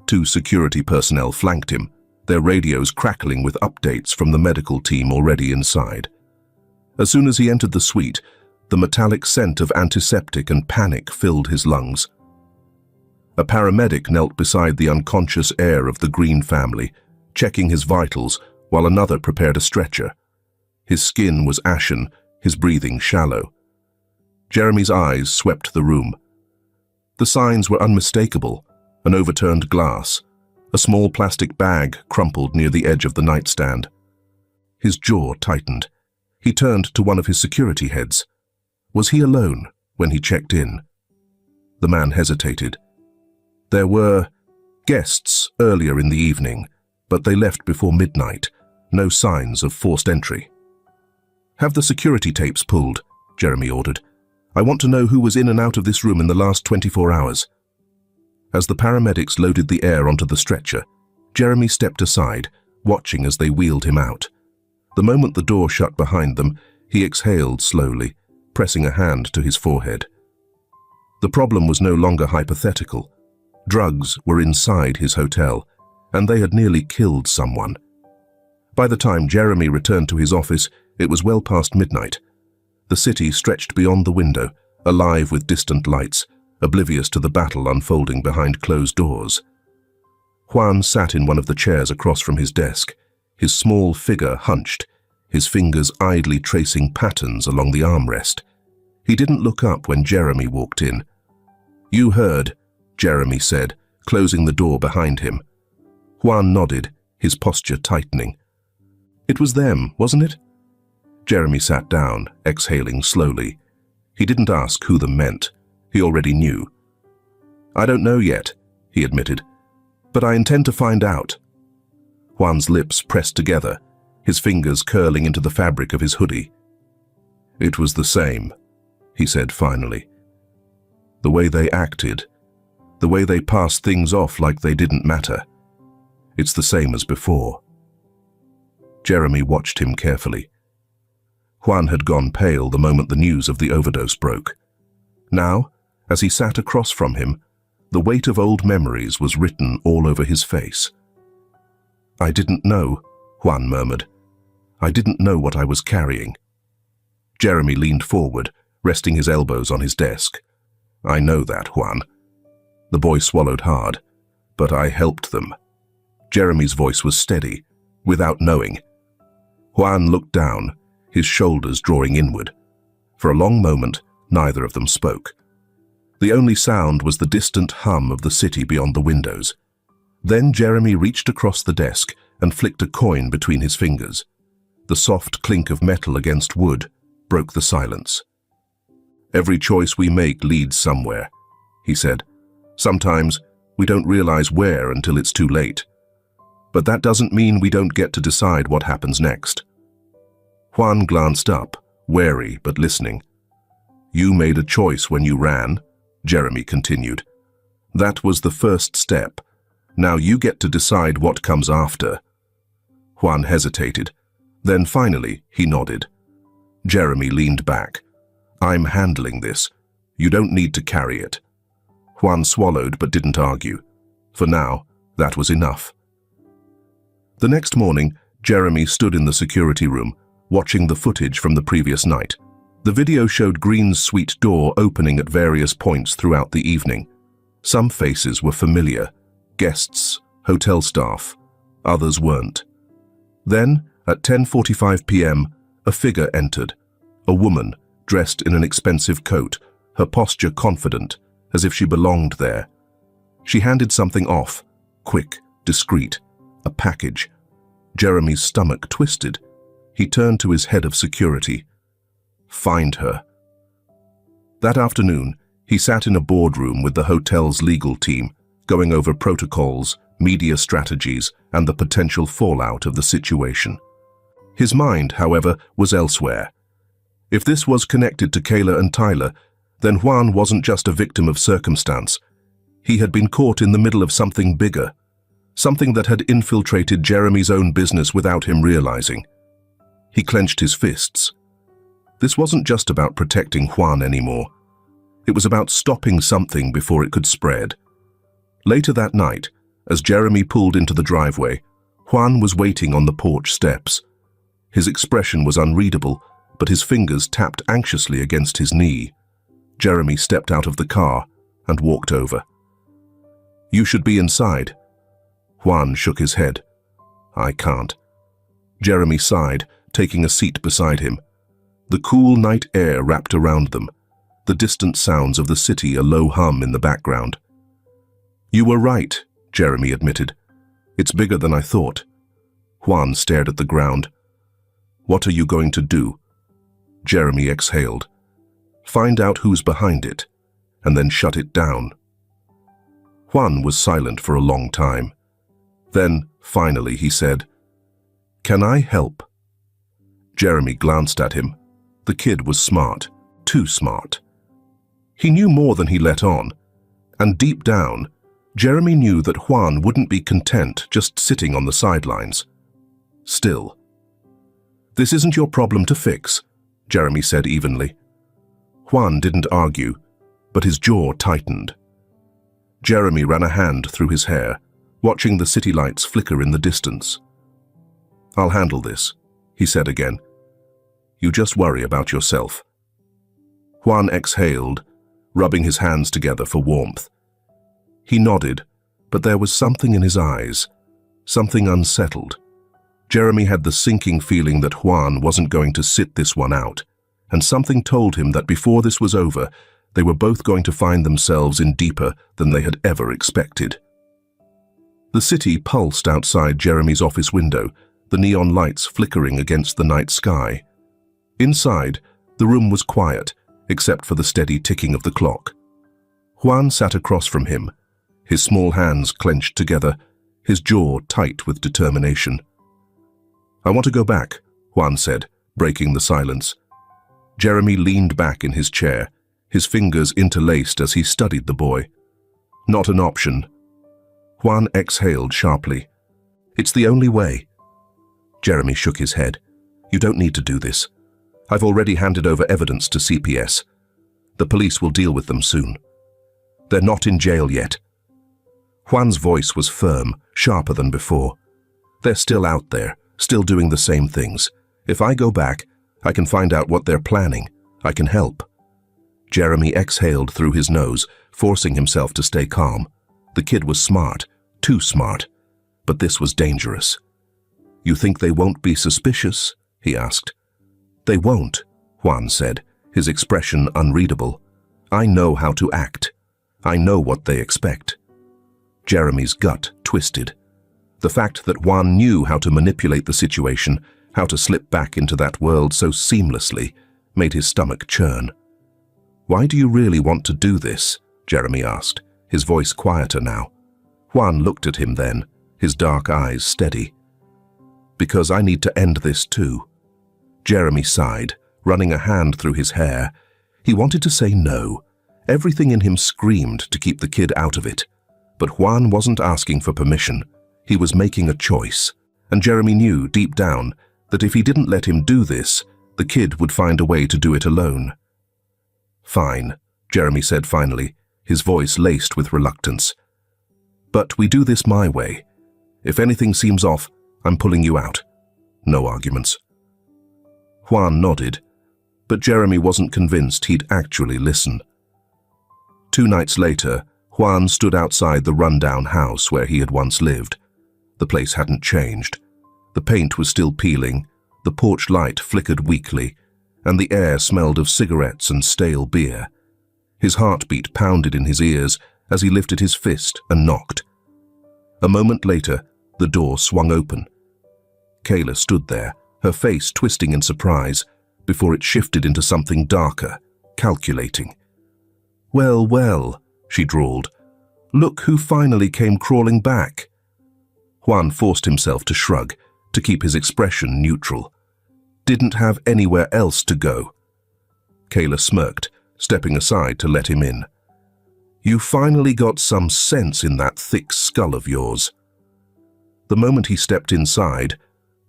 2 security personnel flanked him, their radios crackling with updates from the medical team already inside. As soon as he entered the suite, the metallic scent of antiseptic and panic filled his lungs. A paramedic knelt beside the unconscious heir of the Green family, checking his vitals while another prepared a stretcher. His skin was ashen, his breathing shallow. Jeremy's eyes swept the room. The signs were unmistakable: an overturned glass, a small plastic bag crumpled near the edge of the nightstand. His jaw tightened. He turned to one of his security heads. Was he alone when he checked in? The man hesitated. There were guests earlier in the evening, but they left before midnight. No signs of forced entry. "Have the security tapes pulled," Jeremy ordered. "I want to know who was in and out of this room in the last 24 hours. As the paramedics loaded the heir onto the stretcher, Jeremy stepped aside, watching as they wheeled him out. The moment the door shut behind them, he exhaled slowly, pressing a hand to his forehead. The problem was no longer hypothetical. Drugs were inside his hotel, and they had nearly killed someone. By the time Jeremy returned to his office, it was well past midnight. The city stretched beyond the window, alive with distant lights, oblivious to the battle unfolding behind closed doors. Juan sat in one of the chairs across from his desk, his small figure hunched, his fingers idly tracing patterns along the armrest. He didn't look up when Jeremy walked in. "You heard," Jeremy said, closing the door behind him. Juan nodded, his posture tightening. "It was them, wasn't it?" Jeremy sat down, exhaling slowly. He didn't ask who them meant. He already knew. "I don't know yet," he admitted, "but I intend to find out." Juan's lips pressed together, his fingers curling into the fabric of his hoodie. "It was the same," he said finally. "The way they acted, the way they passed things off like they didn't matter. It's the same as before." Jeremy watched him carefully. Juan had gone pale the moment the news of the overdose broke. Now, as he sat across from him, the weight of old memories was written all over his face. "I didn't know," Juan murmured. "I didn't know what I was carrying." Jeremy leaned forward, resting his elbows on his desk. "I know that, Juan." The boy swallowed hard. "But I helped them." Jeremy's voice was steady, without knowing. Juan looked down, his shoulders drawing inward. For a long moment, neither of them spoke. The only sound was the distant hum of the city beyond the windows. Then Jeremy reached across the desk and flicked a coin between his fingers. The soft clink of metal against wood broke the silence. "Every choice we make leads somewhere," he said. "Sometimes we don't realize where until it's too late. But that doesn't mean we don't get to decide what happens next." Juan glanced up, wary but listening. "You made a choice when you ran," Jeremy continued. "That was the first step. Now you get to decide what comes after." Juan hesitated. Then finally he nodded. Jeremy leaned back. "I'm handling this. You don't need to carry it." Juan swallowed but didn't argue. For now, that was enough. The next morning, Jeremy stood in the security room, watching the footage from the previous night. The video showed Green's suite door opening at various points throughout the evening. Some faces were familiar: guests, hotel staff. Others weren't. Then, at 10:45 p.m., a figure entered. A woman, dressed in an expensive coat, her posture confident, as if she belonged there. She handed something off, quick, discreet, a package. Jeremy's stomach twisted. He turned to his head of security. "Find her." That afternoon, he sat in a boardroom with the hotel's legal team, going over protocols, media strategies, and the potential fallout of the situation. His mind, however, was elsewhere. If this was connected to Kayla and Tyler, then Juan wasn't just a victim of circumstance. He had been caught in the middle of something bigger, something that had infiltrated Jeremy's own business without him realizing. He clenched his fists. This wasn't just about protecting Juan anymore. It was about stopping something before it could spread. Later that night, as Jeremy pulled into the driveway, Juan was waiting on the porch steps. His expression was unreadable, but his fingers tapped anxiously against his knee. Jeremy stepped out of the car and walked over. "You should be inside." Juan shook his head. "I can't." Jeremy sighed, taking a seat beside him. The cool night air wrapped around them, the distant sounds of the city a low hum in the background. "You were right," Jeremy admitted. "It's bigger than I thought." Juan stared at the ground. "What are you going to do?" Jeremy exhaled. "Find out who's behind it, and then shut it down." Juan was silent for a long time. Then, finally, he said, "Can I help?" Jeremy glanced at him. The kid was smart, too smart. He knew more than he let on, and deep down, Jeremy knew that Juan wouldn't be content just sitting on the sidelines. Still. "This isn't your problem to fix," Jeremy said evenly. Juan didn't argue, but his jaw tightened. Jeremy ran a hand through his hair, watching the city lights flicker in the distance. "I'll handle this," he said again. "You just worry about yourself." Juan exhaled, rubbing his hands together for warmth. He nodded, but there was something in his eyes, something unsettled. Jeremy had the sinking feeling that Juan wasn't going to sit this one out, and something told him that before this was over, they were both going to find themselves in deeper than they had ever expected. The city pulsed outside Jeremy's office window, the neon lights flickering against the night sky. Inside, the room was quiet, except for the steady ticking of the clock. Juan sat across from him, his small hands clenched together, his jaw tight with determination. "I want to go back," Juan said, breaking the silence. Jeremy leaned back in his chair, his fingers interlaced as he studied the boy. "Not an option." Juan exhaled sharply. "It's the only way." Jeremy shook his head. "You don't need to do this. I've already handed over evidence to CPS. The police will deal with them soon. They're not in jail yet." Juan's voice was firm, sharper than before. "They're still out there, still doing the same things. If I go back, I can find out what they're planning. I can help." Jeremy exhaled through his nose, forcing himself to stay calm. The kid was smart, too smart. But this was dangerous. "You think they won't be suspicious?" he asked. "They won't," Juan said, his expression unreadable. "I know how to act. I know what they expect." Jeremy's gut twisted. The fact that Juan knew how to manipulate the situation, how to slip back into that world so seamlessly, made his stomach churn. "Why do you really want to do this?" Jeremy asked, his voice quieter now. Juan looked at him then, his dark eyes steady. "Because I need to end this too." Jeremy sighed, running a hand through his hair. He wanted to say no. Everything in him screamed to keep the kid out of it. But Juan wasn't asking for permission. He was making a choice. And Jeremy knew deep down that if he didn't let him do this, the kid would find a way to do it alone. "Fine," Jeremy said finally, his voice laced with reluctance. "But we do this my way. If anything seems off, I'm pulling you out. No arguments." Juan nodded, but Jeremy wasn't convinced he'd actually listen. 2 nights later, Juan stood outside the rundown house where he had once lived. The place hadn't changed. The paint was still peeling, the porch light flickered weakly, and the air smelled of cigarettes and stale beer. His heartbeat pounded in his ears as he lifted his fist and knocked. A moment later, the door swung open. Kayla stood there, her face twisting in surprise, before it shifted into something darker, calculating. Well, well, she drawled. Look who finally came crawling back. Juan forced himself to shrug, to keep his expression neutral. Didn't have anywhere else to go. Kayla smirked, stepping aside to let him in. You finally got some sense in that thick skull of yours. The moment he stepped inside,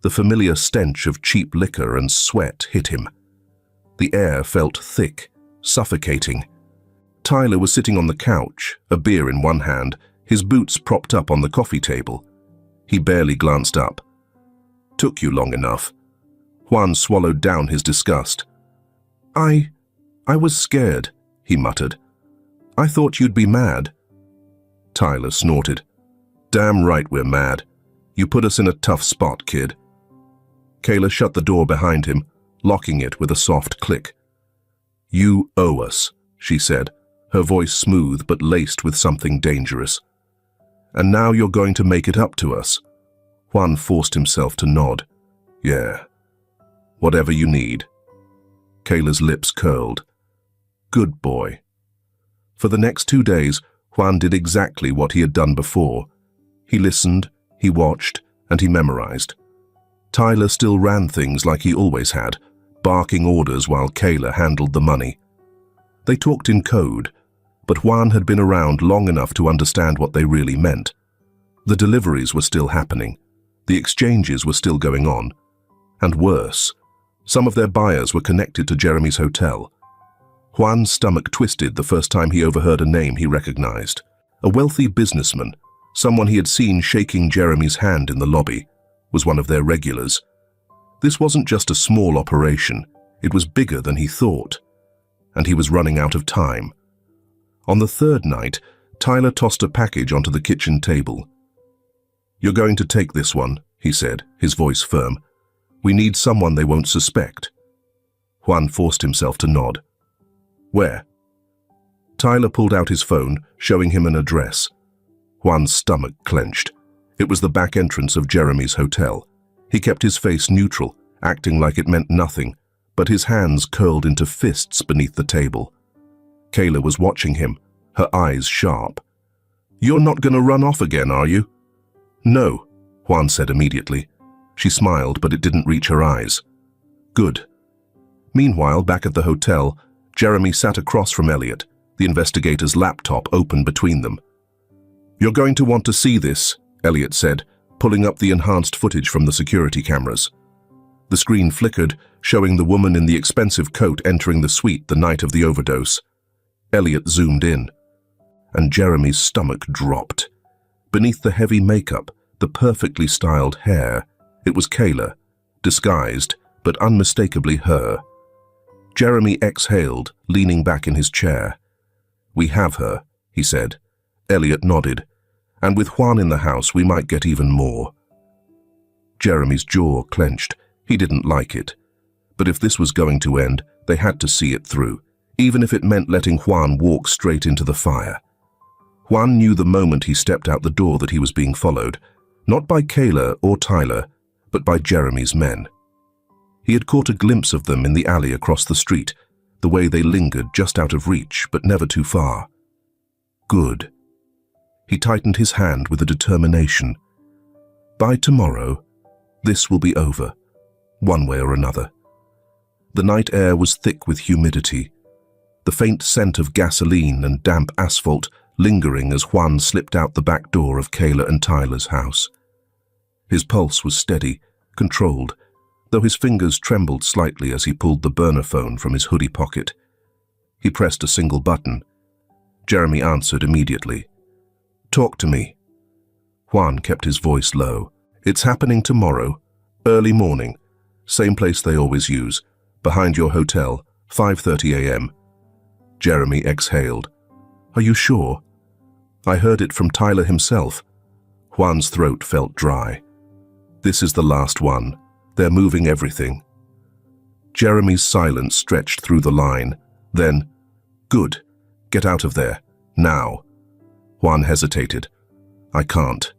the familiar stench of cheap liquor and sweat hit him. The air felt thick, suffocating. Tyler was sitting on the couch, a beer in one hand, his boots propped up on the coffee table. He barely glanced up. Took you long enough. Juan swallowed down his disgust. I was scared, he muttered. I thought you'd be mad. Tyler snorted. Damn right we're mad. You put us in a tough spot, kid. Kayla shut the door behind him, locking it with a soft click. You owe us, she said, her voice smooth but laced with something dangerous. And now you're going to make it up to us. Juan forced himself to nod. Yeah. Whatever you need. Kayla's lips curled. Good boy. For the next 2 days, Juan did exactly what he had done before. He listened, he watched, and he memorized. Tyler still ran things like he always had, barking orders while Kayla handled the money. They talked in code, but Juan had been around long enough to understand what they really meant. The deliveries were still happening. The exchanges were still going on. And worse, some of their buyers were connected to Jeremy's hotel. Juan's stomach twisted the first time he overheard a name he recognized. A wealthy businessman, someone he had seen shaking Jeremy's hand in the lobby, was one of their regulars. This wasn't just a small operation, it was bigger than he thought. And he was running out of time. On the third night, Tyler tossed a package onto the kitchen table. You're going to take this one, he said, his voice firm. We need someone they won't suspect. Juan forced himself to nod. Where? Tyler pulled out his phone, showing him an address. Juan's stomach clenched. It was the back entrance of Jeremy's hotel. He kept his face neutral, acting like it meant nothing, but his hands curled into fists beneath the table. Kayla was watching him, her eyes sharp. You're not going to run off again, are you? No, Juan said immediately. She smiled, but it didn't reach her eyes. Good. Meanwhile, back at the hotel, Jeremy sat across from Elliot, the investigator's laptop open between them. You're going to want to see this, Elliot said, pulling up the enhanced footage from the security cameras. The screen flickered, showing the woman in the expensive coat entering the suite the night of the overdose. Elliot zoomed in, and Jeremy's stomach dropped. Beneath the heavy makeup, the perfectly styled hair, it was Kayla, disguised, but unmistakably her. Jeremy exhaled, leaning back in his chair. We have her, he said. Elliot nodded. And with Juan in the house, we might get even more. Jeremy's jaw clenched. He didn't like it. But if this was going to end, they had to see it through, even if it meant letting Juan walk straight into the fire. Juan knew the moment he stepped out the door that he was being followed, not by Kayla or Tyler, but by Jeremy's men. He had caught a glimpse of them in the alley across the street, the way they lingered just out of reach, but never too far. Good. He tightened his hand with a determination. By tomorrow, this will be over, one way or another. The night air was thick with humidity, the faint scent of gasoline and damp asphalt lingering as Juan slipped out the back door of Kayla and Tyler's house. His pulse was steady, controlled, though his fingers trembled slightly as he pulled the burner phone from his hoodie pocket. He pressed a single button. Jeremy answered immediately. Talk to me. Juan kept his voice low. It's happening tomorrow, early morning, same place they always use, behind your hotel, 5:30 a.m. Jeremy exhaled. Are you sure? I heard it from Tyler himself. Juan's throat felt dry. This is the last one. They're moving everything. Jeremy's silence stretched through the line. Then, good. Get out of there. Now. Juan hesitated. I can't.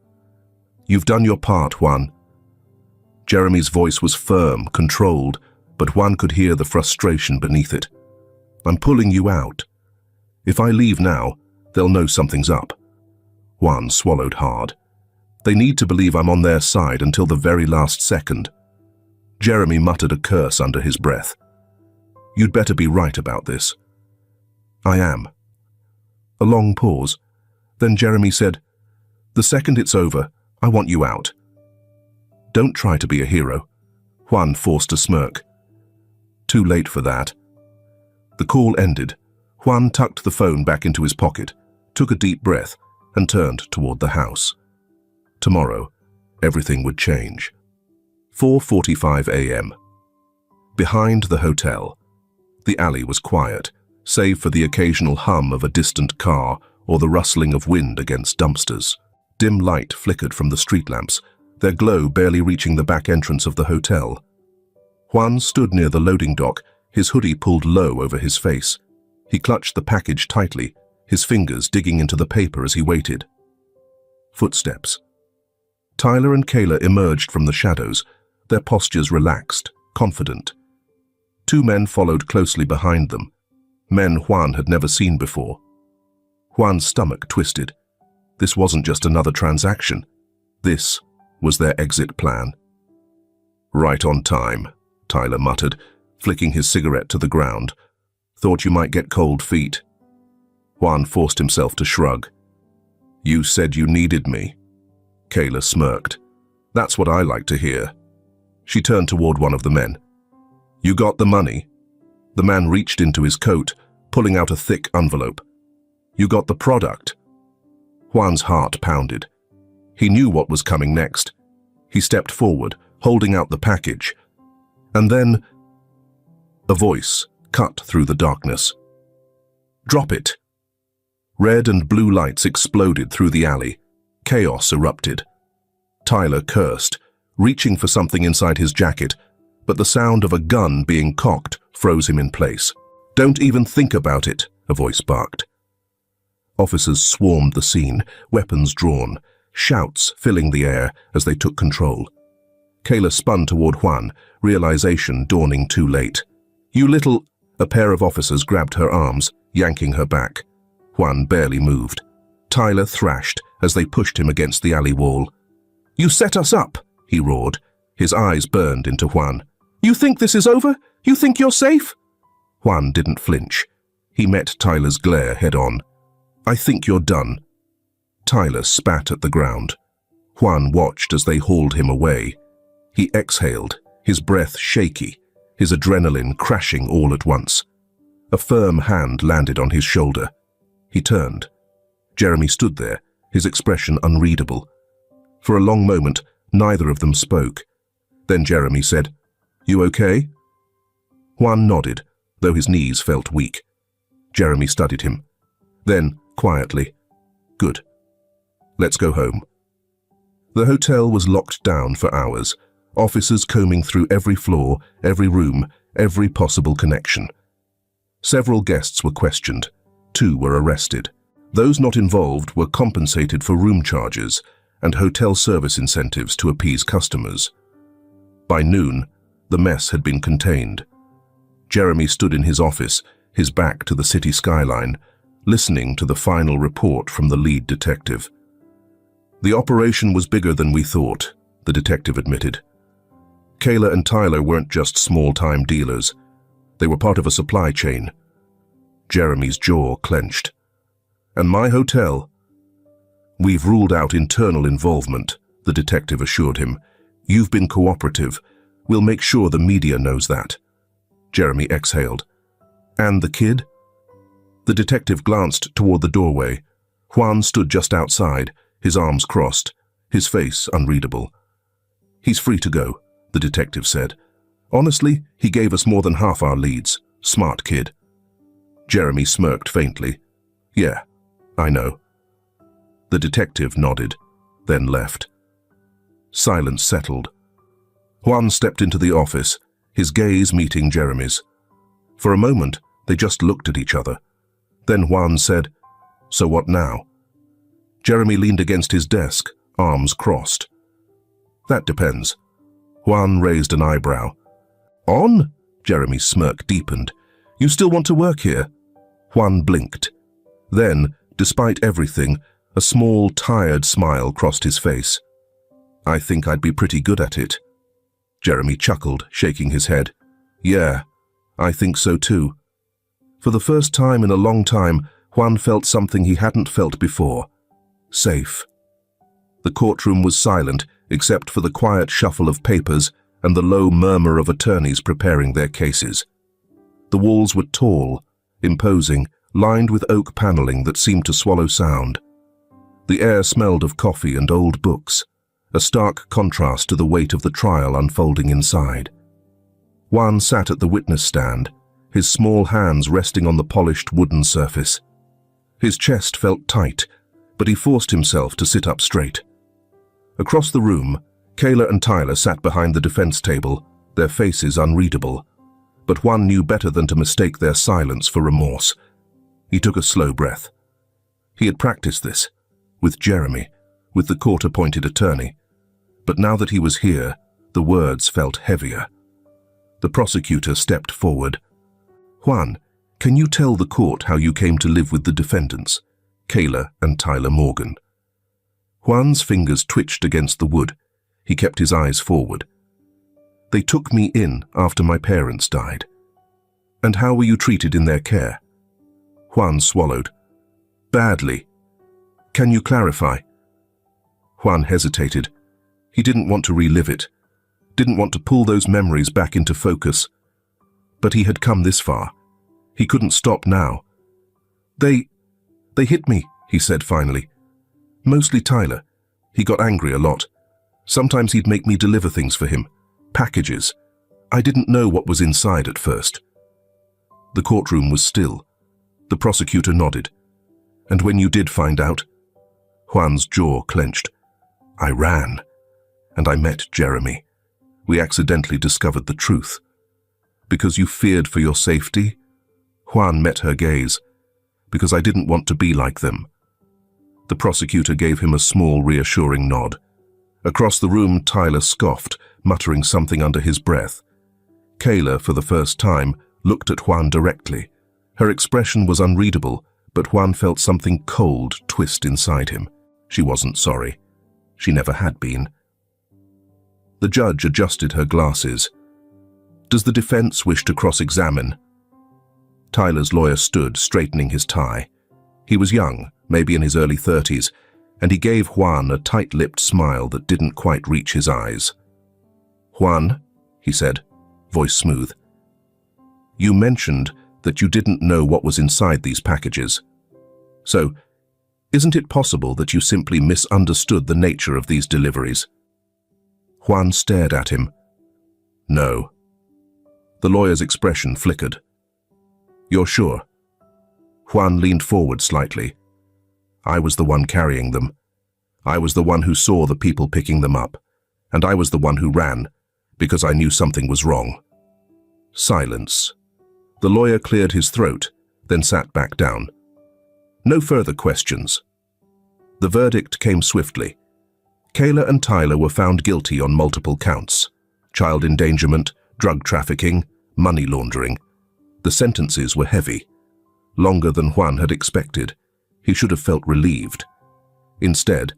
You've done your part, Juan. Jeremy's voice was firm, controlled, but Juan could hear the frustration beneath it. I'm pulling you out. If I leave now, they'll know something's up. Juan swallowed hard. They need to believe I'm on their side until the very last second. Jeremy muttered a curse under his breath. You'd better be right about this. I am. A long pause. Then Jeremy said, the second it's over, I want you out. Don't try to be a hero. Juan forced a smirk. Too late for that. The call ended. Juan tucked the phone back into his pocket, took a deep breath, and turned toward the house. Tomorrow, everything would change. 4:45 a.m. Behind the hotel. The alley was quiet, save for the occasional hum of a distant car or the rustling of wind against dumpsters. Dim light flickered from the street lamps, their glow barely reaching the back entrance of the hotel. Juan stood near the loading dock, his hoodie pulled low over his face. He clutched the package tightly, his fingers digging into the paper as he waited. Footsteps. Tyler and Kayla emerged from the shadows, their postures relaxed, confident. Two men followed closely behind them, men Juan had never seen before. Juan's stomach twisted. This wasn't just another transaction. This was their exit plan. Right on time, Tyler muttered, flicking his cigarette to the ground. Thought you might get cold feet. Juan forced himself to shrug. You said you needed me. Kayla smirked. That's what I like to hear. She turned toward one of the men. You got the money? The man reached into his coat, pulling out a thick envelope. You got the product? Juan's heart pounded. He knew what was coming next. He stepped forward, holding out the package. And then, a voice cut through the darkness. Drop it. Red and blue lights exploded through the alley. Chaos erupted. Tyler cursed, reaching for something inside his jacket, but the sound of a gun being cocked froze him in place. Don't even think about it, a voice barked. Officers swarmed the scene, weapons drawn, shouts filling the air as they took control. Kayla spun toward Juan, realization dawning too late. You little... A pair of officers grabbed her arms, yanking her back. Juan barely moved. Tyler thrashed as they pushed him against the alley wall. You set us up, he roared. His eyes burned into Juan. You think this is over? You think you're safe? Juan didn't flinch. He met Tyler's glare head-on. I think you're done. Tyler spat at the ground. Juan watched as they hauled him away. He exhaled, his breath shaky, his adrenaline crashing all at once. A firm hand landed on his shoulder. He turned. Jeremy stood there, his expression unreadable. For a long moment, neither of them spoke. Then Jeremy said, You okay? Juan nodded, though his knees felt weak. Jeremy studied him. Then, quietly, Good. Let's go home. The hotel was locked down for hours, officers combing through every floor, every room, every possible connection. Several guests were questioned. 2 were arrested. Those not involved were compensated for room charges and hotel service incentives to appease customers. By noon, the mess had been contained. Jeremy stood in his office, his back to the city skyline, listening to the final report from the lead detective. The operation was bigger than we thought, the detective admitted. Kayla and Tyler weren't just small-time dealers. They were part of a supply chain. Jeremy's jaw clenched. And my hotel? We've ruled out internal involvement, the detective assured him. You've been cooperative. We'll make sure the media knows that. Jeremy exhaled. And the kid? The detective glanced toward the doorway. Juan stood just outside, his arms crossed, his face unreadable. He's free to go, the detective said. Honestly, he gave us more than half our leads. Smart kid. Jeremy smirked faintly. Yeah, I know. The detective nodded, then left. Silence settled. Juan stepped into the office, his gaze meeting Jeremy's. For a moment, they just looked at each other. Then Juan said, So what now? Jeremy leaned against his desk, arms crossed. That depends. Juan raised an eyebrow. On? Jeremy's smirk deepened. You still want to work here? Juan blinked. Then, despite everything, a small, tired smile crossed his face. "I think I'd be pretty good at it." Jeremy chuckled, shaking his head. "Yeah, I think so too." For the first time in a long time, Juan felt something he hadn't felt before. Safe. The courtroom was silent, except for the quiet shuffle of papers and the low murmur of attorneys preparing their cases. The walls were tall, imposing, lined with oak paneling that seemed to swallow sound. The air smelled of coffee and old books, a stark contrast to the weight of the trial unfolding inside. Juan sat at the witness stand, his small hands resting on the polished wooden surface. His chest felt tight, but he forced himself to sit up straight. Across the room, Kayla and Tyler sat behind the defense table, their faces unreadable. But Juan knew better than to mistake their silence for remorse. He took a slow breath. He had practiced this, with Jeremy, with the court-appointed attorney. But now that he was here, the words felt heavier. The prosecutor stepped forward. "Juan, can you tell the court how you came to live with the defendants, Kayla and Tyler Morgan?" Juan's fingers twitched against the wood. He kept his eyes forward. "They took me in after my parents died." "And how were you treated in their care?" Juan swallowed. "Badly. Can you clarify?" Juan hesitated. He didn't want to relive it, didn't want to pull those memories back into focus. But he had come this far. He couldn't stop now. They hit me," he said finally. "Mostly Tyler. He got angry a lot. Sometimes he'd make me deliver things for him. Packages. I didn't know what was inside at first." The courtroom was still. The prosecutor nodded. "And when you did find out?" Juan's jaw clenched. "I ran. And I met Jeremy. We accidentally discovered the truth." "Because you feared for your safety?" Juan met her gaze. "Because I didn't want to be like them." The prosecutor gave him a small, reassuring nod. Across the room, Tyler scoffed, muttering something under his breath. Kayla, for the first time, looked at Juan directly. Her expression was unreadable, but Juan felt something cold twist inside him. She wasn't sorry. She never had been. The judge adjusted her glasses. "Does the defense wish to cross-examine?" Tyler's lawyer stood, straightening his tie. He was young, maybe in his early 30s, and he gave Juan a tight-lipped smile that didn't quite reach his eyes. "Juan," he said, voice smooth, "you mentioned that you didn't know what was inside these packages. So, isn't it possible that you simply misunderstood the nature of these deliveries?" Juan stared at him. "No." The lawyer's expression flickered. "You're sure?" Juan leaned forward slightly. "I was the one carrying them. I was the one who saw the people picking them up. And I was the one who ran, because I knew something was wrong." Silence. The lawyer cleared his throat, then sat back down. No further questions. The verdict came swiftly. Kayla and Tyler were found guilty on multiple counts: child endangerment, drug trafficking, money laundering. The sentences were heavy. Longer than Juan had expected. He should have felt relieved. Instead,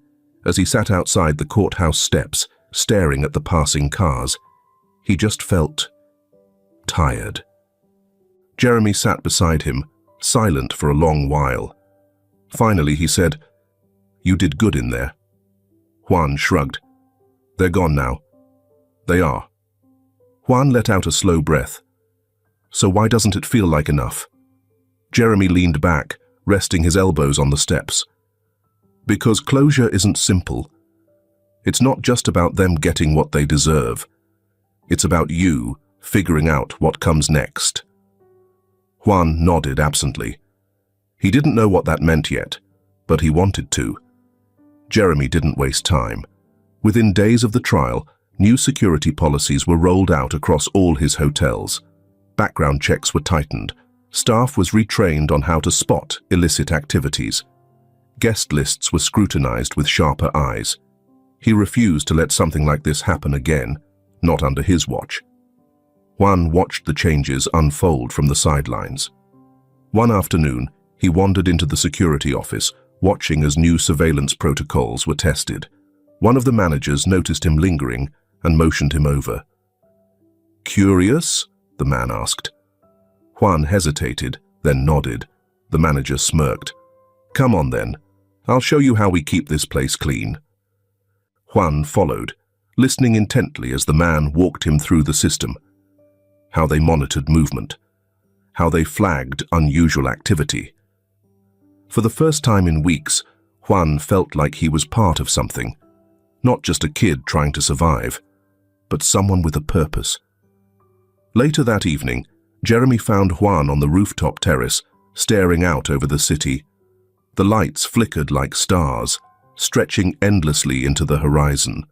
as he sat outside the courthouse steps, staring at the passing cars, he just felt tired. Jeremy sat beside him, silent for a long while. Finally, he said, "You did good in there." Juan shrugged. "They're gone now." "They are." Juan let out a slow breath. "So why doesn't it feel like enough?" Jeremy leaned back, resting his elbows on the steps. "Because closure isn't simple. It's not just about them getting what they deserve. It's about you figuring out what comes next." Juan nodded absently. He didn't know what that meant yet, but he wanted to. Jeremy didn't waste time. Within days of the trial, new security policies were rolled out across all his hotels. Background checks were tightened. Staff was retrained on how to spot illicit activities. Guest lists were scrutinized with sharper eyes. He refused to let something like this happen again, not under his watch. Juan watched the changes unfold from the sidelines. One afternoon, He wandered into the security office, watching as new surveillance protocols were tested. One of the managers noticed him lingering and motioned him over. "Curious?" the man asked. Juan hesitated, then nodded. The manager smirked. "Come on then. I'll show you how we keep this place clean." Juan followed, listening intently as the man walked him through the system. How they monitored movement. How they flagged unusual activity. For the first time in weeks, Juan felt like he was part of something. Not just a kid trying to survive, but someone with a purpose. Later that evening, Jeremy found Juan on the rooftop terrace, staring out over the city. The lights flickered like stars, stretching endlessly into the horizon.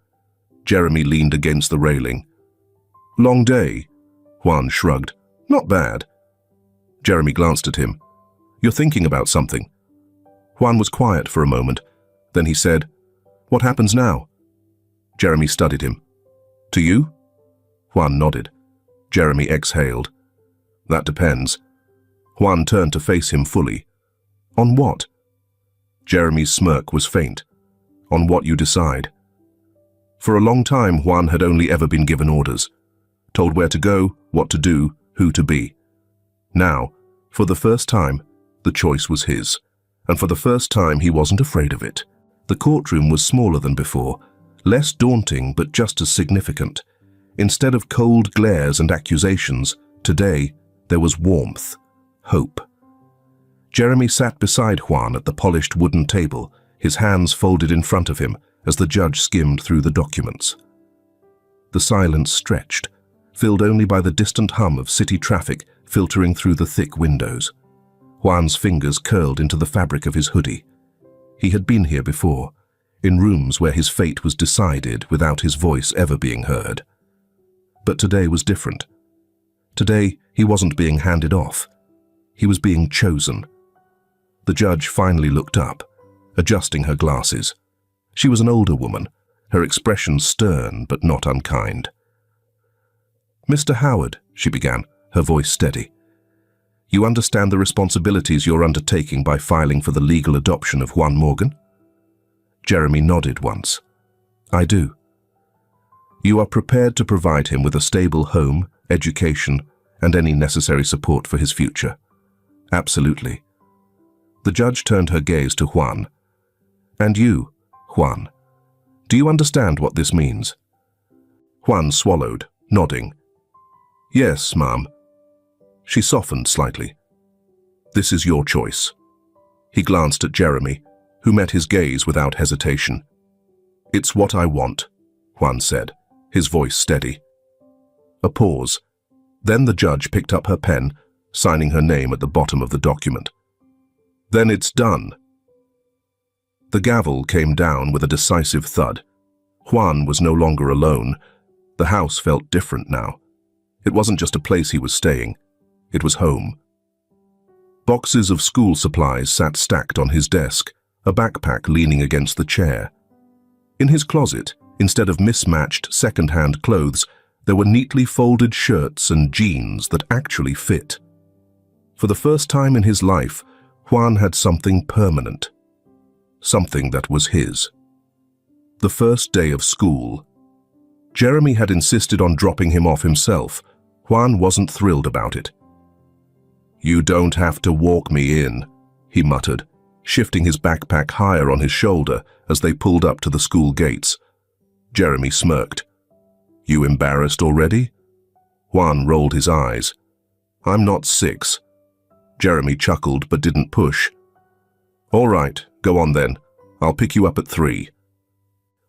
Jeremy leaned against the railing. "Long day?" Juan shrugged. "Not bad." Jeremy glanced at him. "You're thinking about something." Juan was quiet for a moment. Then he said, "What happens now?" Jeremy studied him. "To you?" Juan nodded. Jeremy exhaled. "That depends." Juan turned to face him fully. "On what?" Jeremy's smirk was faint. "On what you decide." For a long time, Juan had only ever been given orders, told where to go, what to do, who to be. Now, for the first time, the choice was his. And for the first time, he wasn't afraid of it. The courtroom was smaller than before, less daunting but just as significant. Instead of cold glares and accusations, today there was warmth, hope. Jeremy sat beside Juan at the polished wooden table, his hands folded in front of him as the judge skimmed through the documents. The silence stretched, filled only by the distant hum of city traffic filtering through the thick windows. Juan's fingers curled into the fabric of his hoodie. He had been here before, in rooms where his fate was decided without his voice ever being heard. But today was different. Today, he wasn't being handed off. He was being chosen. The judge finally looked up, adjusting her glasses. She was an older woman, her expression stern but not unkind. "Mr. Howard," she began, her voice steady, "you understand the responsibilities you're undertaking by filing for the legal adoption of Juan Morgan?" Jeremy nodded once. "I do." "You are prepared to provide him with a stable home, education, and any necessary support for his future?" "Absolutely." The judge turned her gaze to Juan. "And you, Juan, do you understand what this means?" Juan swallowed, nodding. "Yes, ma'am." She softened slightly. "This is your choice." He glanced at Jeremy, who met his gaze without hesitation. "It's what I want," Juan said, his voice steady. A pause. Then the judge picked up her pen, signing her name at the bottom of the document. "Then it's done." The gavel came down with a decisive thud. Juan was no longer alone. The house felt different now. It wasn't just a place he was staying. It was home. Boxes of school supplies sat stacked on his desk, a backpack leaning against the chair. In his closet, instead of mismatched second-hand clothes, there were neatly folded shirts and jeans that actually fit. For the first time in his life, Juan had something permanent. Something that was his. The first day of school. Jeremy had insisted on dropping him off himself. Juan wasn't thrilled about it. "You don't have to walk me in," he muttered, shifting his backpack higher on his shoulder as they pulled up to the school gates. Jeremy smirked. "You embarrassed already?" Juan rolled his eyes. "I'm not 6. Jeremy chuckled but didn't push. "All right, go on then. I'll pick you up at 3.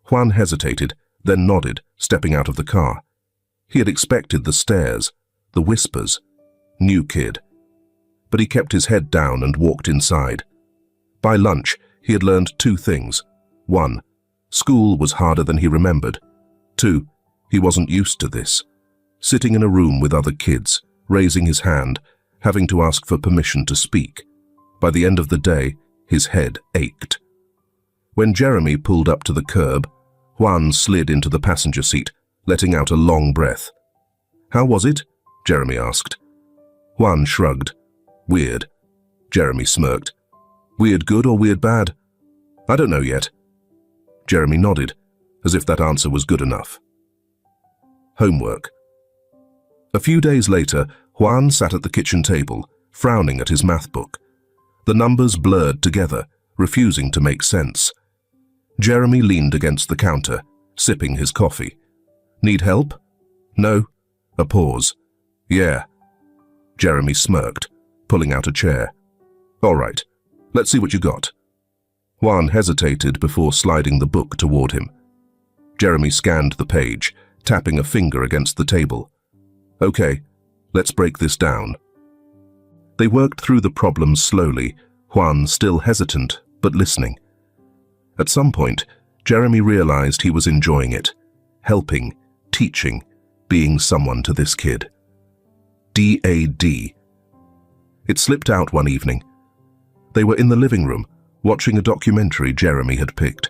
Juan hesitated, then nodded, stepping out of the car. He had expected the stares, the whispers. New kid. But he kept his head down and walked inside. By lunch, he had learned 2 things. 1. School was harder than he remembered. 2. He wasn't used to this. Sitting in a room with other kids, raising his hand, having to ask for permission to speak. By the end of the day, his head ached. When Jeremy pulled up to the curb, Juan slid into the passenger seat, letting out a long breath. "How was it?" Jeremy asked. Juan shrugged. "Weird." Jeremy smirked. Weird good or weird bad? I don't know yet. Jeremy nodded, as if that answer was good enough. Homework. A few days later, Juan sat at the kitchen table, frowning at his math book. The numbers blurred together, refusing to make sense. Jeremy leaned against the counter, sipping his coffee. Need help? No. A pause. Yeah. Jeremy smirked, pulling out a chair. All right, let's see what you got. Juan hesitated before sliding the book toward him. Jeremy scanned the page, tapping a finger against the table. Okay, let's break this down. They worked through the problems slowly, Juan still hesitant, but listening. At some point, Jeremy realized he was enjoying it, helping, teaching, being someone to this kid. D.A.D. It slipped out one evening. They were in the living room, watching a documentary Jeremy had picked.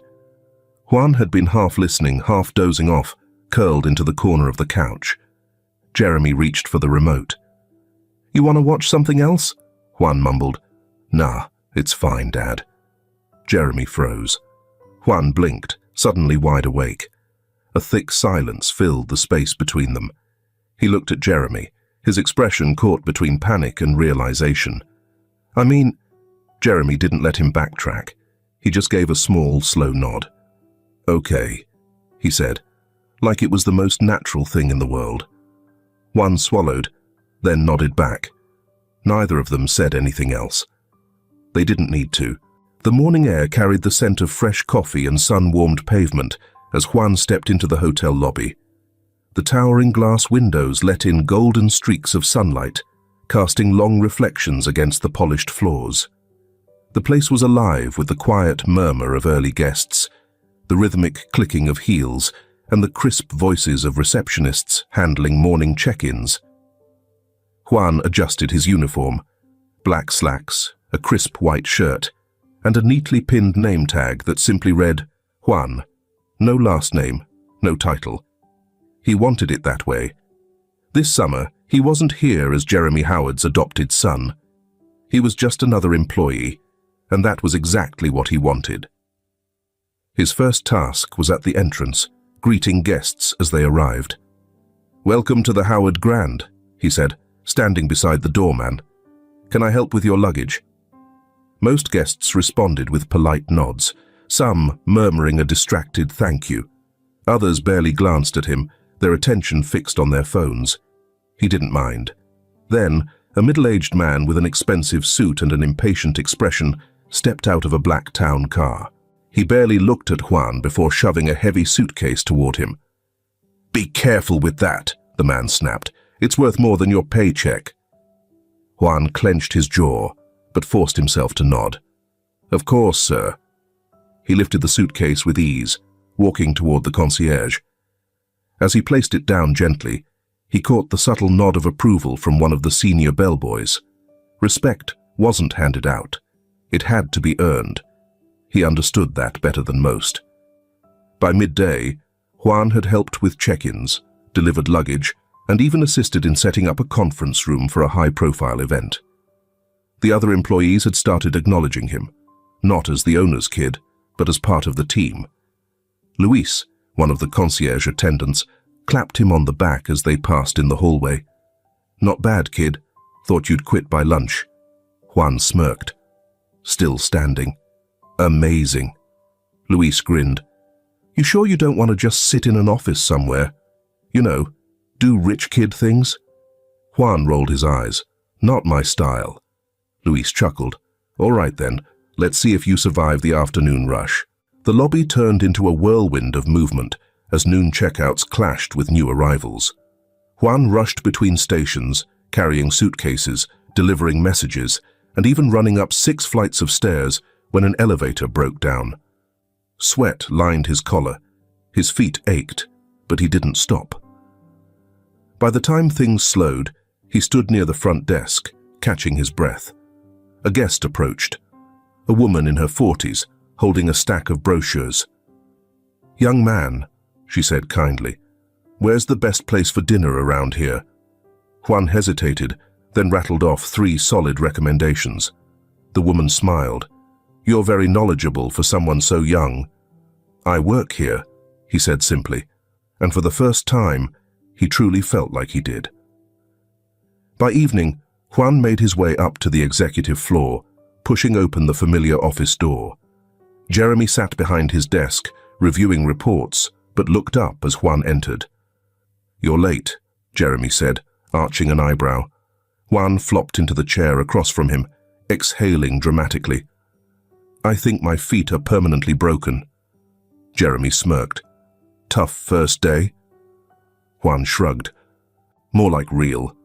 Juan had been half listening, half dozing off, curled into the corner of the couch. Jeremy reached for the remote. You want to watch something else? Juan mumbled. Nah, it's fine, Dad. Jeremy froze. Juan blinked, suddenly wide awake. A thick silence filled the space between them. He looked at Jeremy, his expression caught between panic and realization. I mean, Jeremy didn't let him backtrack. He just gave a small, slow nod. Okay, he said, like it was the most natural thing in the world. Juan swallowed, then nodded back. Neither of them said anything else. They didn't need to. The morning air carried the scent of fresh coffee and sun-warmed pavement as Juan stepped into the hotel lobby. The towering glass windows let in golden streaks of sunlight, casting long reflections against the polished floors. The place was alive with the quiet murmur of early guests, the rhythmic clicking of heels, and the crisp voices of receptionists handling morning check-ins. Juan adjusted his uniform, black slacks, a crisp white shirt, and a neatly pinned name tag that simply read, Juan. No last name, no title. He wanted it that way. This summer, he wasn't here as Jeremy Howard's adopted son. He was just another employee, and that was exactly what he wanted. His first task was at the entrance, greeting guests as they arrived. Welcome to the Howard Grand, he said, standing beside the doorman. Can I help with your luggage? Most guests responded with polite nods, some murmuring a distracted thank you. Others barely glanced at him, their attention fixed on their phones. He didn't mind. Then, a middle-aged man with an expensive suit and an impatient expression stepped out of a black town car. He barely looked at Juan before shoving a heavy suitcase toward him. Be careful with that, the man snapped. It's worth more than your paycheck. Juan clenched his jaw, but forced himself to nod. Of course, sir. He lifted the suitcase with ease, walking toward the concierge. As he placed it down gently, he caught the subtle nod of approval from one of the senior bellboys. Respect wasn't handed out. It had to be earned. He understood that better than most. By midday, Juan had helped with check-ins, delivered luggage, and even assisted in setting up a conference room for a high-profile event. The other employees had started acknowledging him, not as the owner's kid, but as part of the team. Luis, one of the concierge attendants, clapped him on the back as they passed in the hallway. Not bad, kid. Thought you'd quit by lunch. Juan smirked. Still standing. Amazing. Luis grinned. You sure you don't want to just sit in an office somewhere? You know, do rich kid things? Juan rolled his eyes. Not my style. Luis chuckled. All right then, let's see if you survive the afternoon rush. The lobby turned into a whirlwind of movement as noon checkouts clashed with new arrivals. Juan rushed between stations, carrying suitcases, delivering messages, and even running up 6 flights of stairs when an elevator broke down. Sweat lined his collar. His feet ached, but he didn't stop. By the time things slowed, he stood near the front desk, catching his breath. A guest approached. A woman in her 40s, holding a stack of brochures. Young man, she said kindly, where's the best place for dinner around here? Juan hesitated, then rattled off 3 solid recommendations. The woman smiled. "You're very knowledgeable for someone so young." "I work here," he said simply, and for the first time, he truly felt like he did. By evening, Juan made his way up to the executive floor, pushing open the familiar office door. Jeremy sat behind his desk, reviewing reports, but looked up as Juan entered. "You're late," Jeremy said, arching an eyebrow. Juan flopped into the chair across from him, exhaling dramatically. "I think my feet are permanently broken." Jeremy smirked. "Tough first day?" Juan shrugged. "More like real."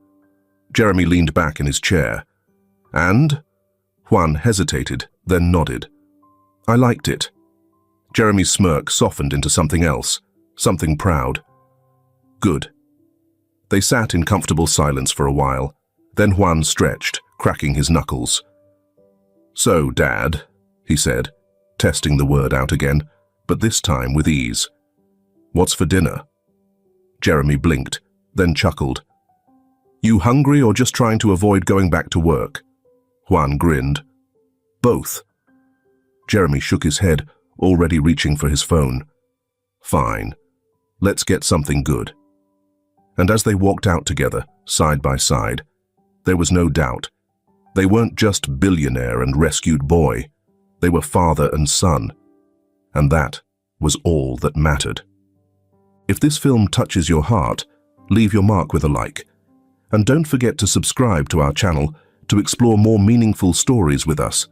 Jeremy leaned back in his chair. "And?" Juan hesitated, then nodded. "I liked it." Jeremy's smirk softened into something else, something proud. "Good." They sat in comfortable silence for a while. Then Juan stretched, cracking his knuckles. "So, Dad," he said, testing the word out again, but this time with ease. "What's for dinner?" Jeremy blinked, then chuckled. "You hungry or just trying to avoid going back to work?" Juan grinned. "Both." Jeremy shook his head, already reaching for his phone. "Fine. Let's get something good." And as they walked out together, side by side, there was no doubt. They weren't just billionaire and rescued boy. They were father and son. And that was all that mattered. If this film touches your heart, leave your mark with a like. And don't forget to subscribe to our channel to explore more meaningful stories with us.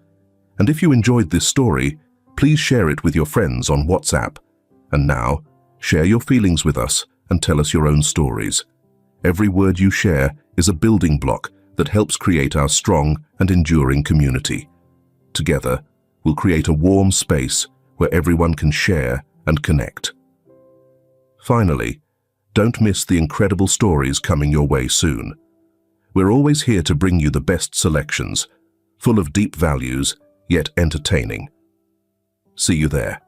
And if you enjoyed this story, please share it with your friends on WhatsApp. And now, share your feelings with us and tell us your own stories. Every word you share is a building block that helps create our strong and enduring community. Together, we'll create a warm space where everyone can share and connect. Finally, don't miss the incredible stories coming your way soon. We're always here to bring you the best selections, full of deep values, yet entertaining. See you there.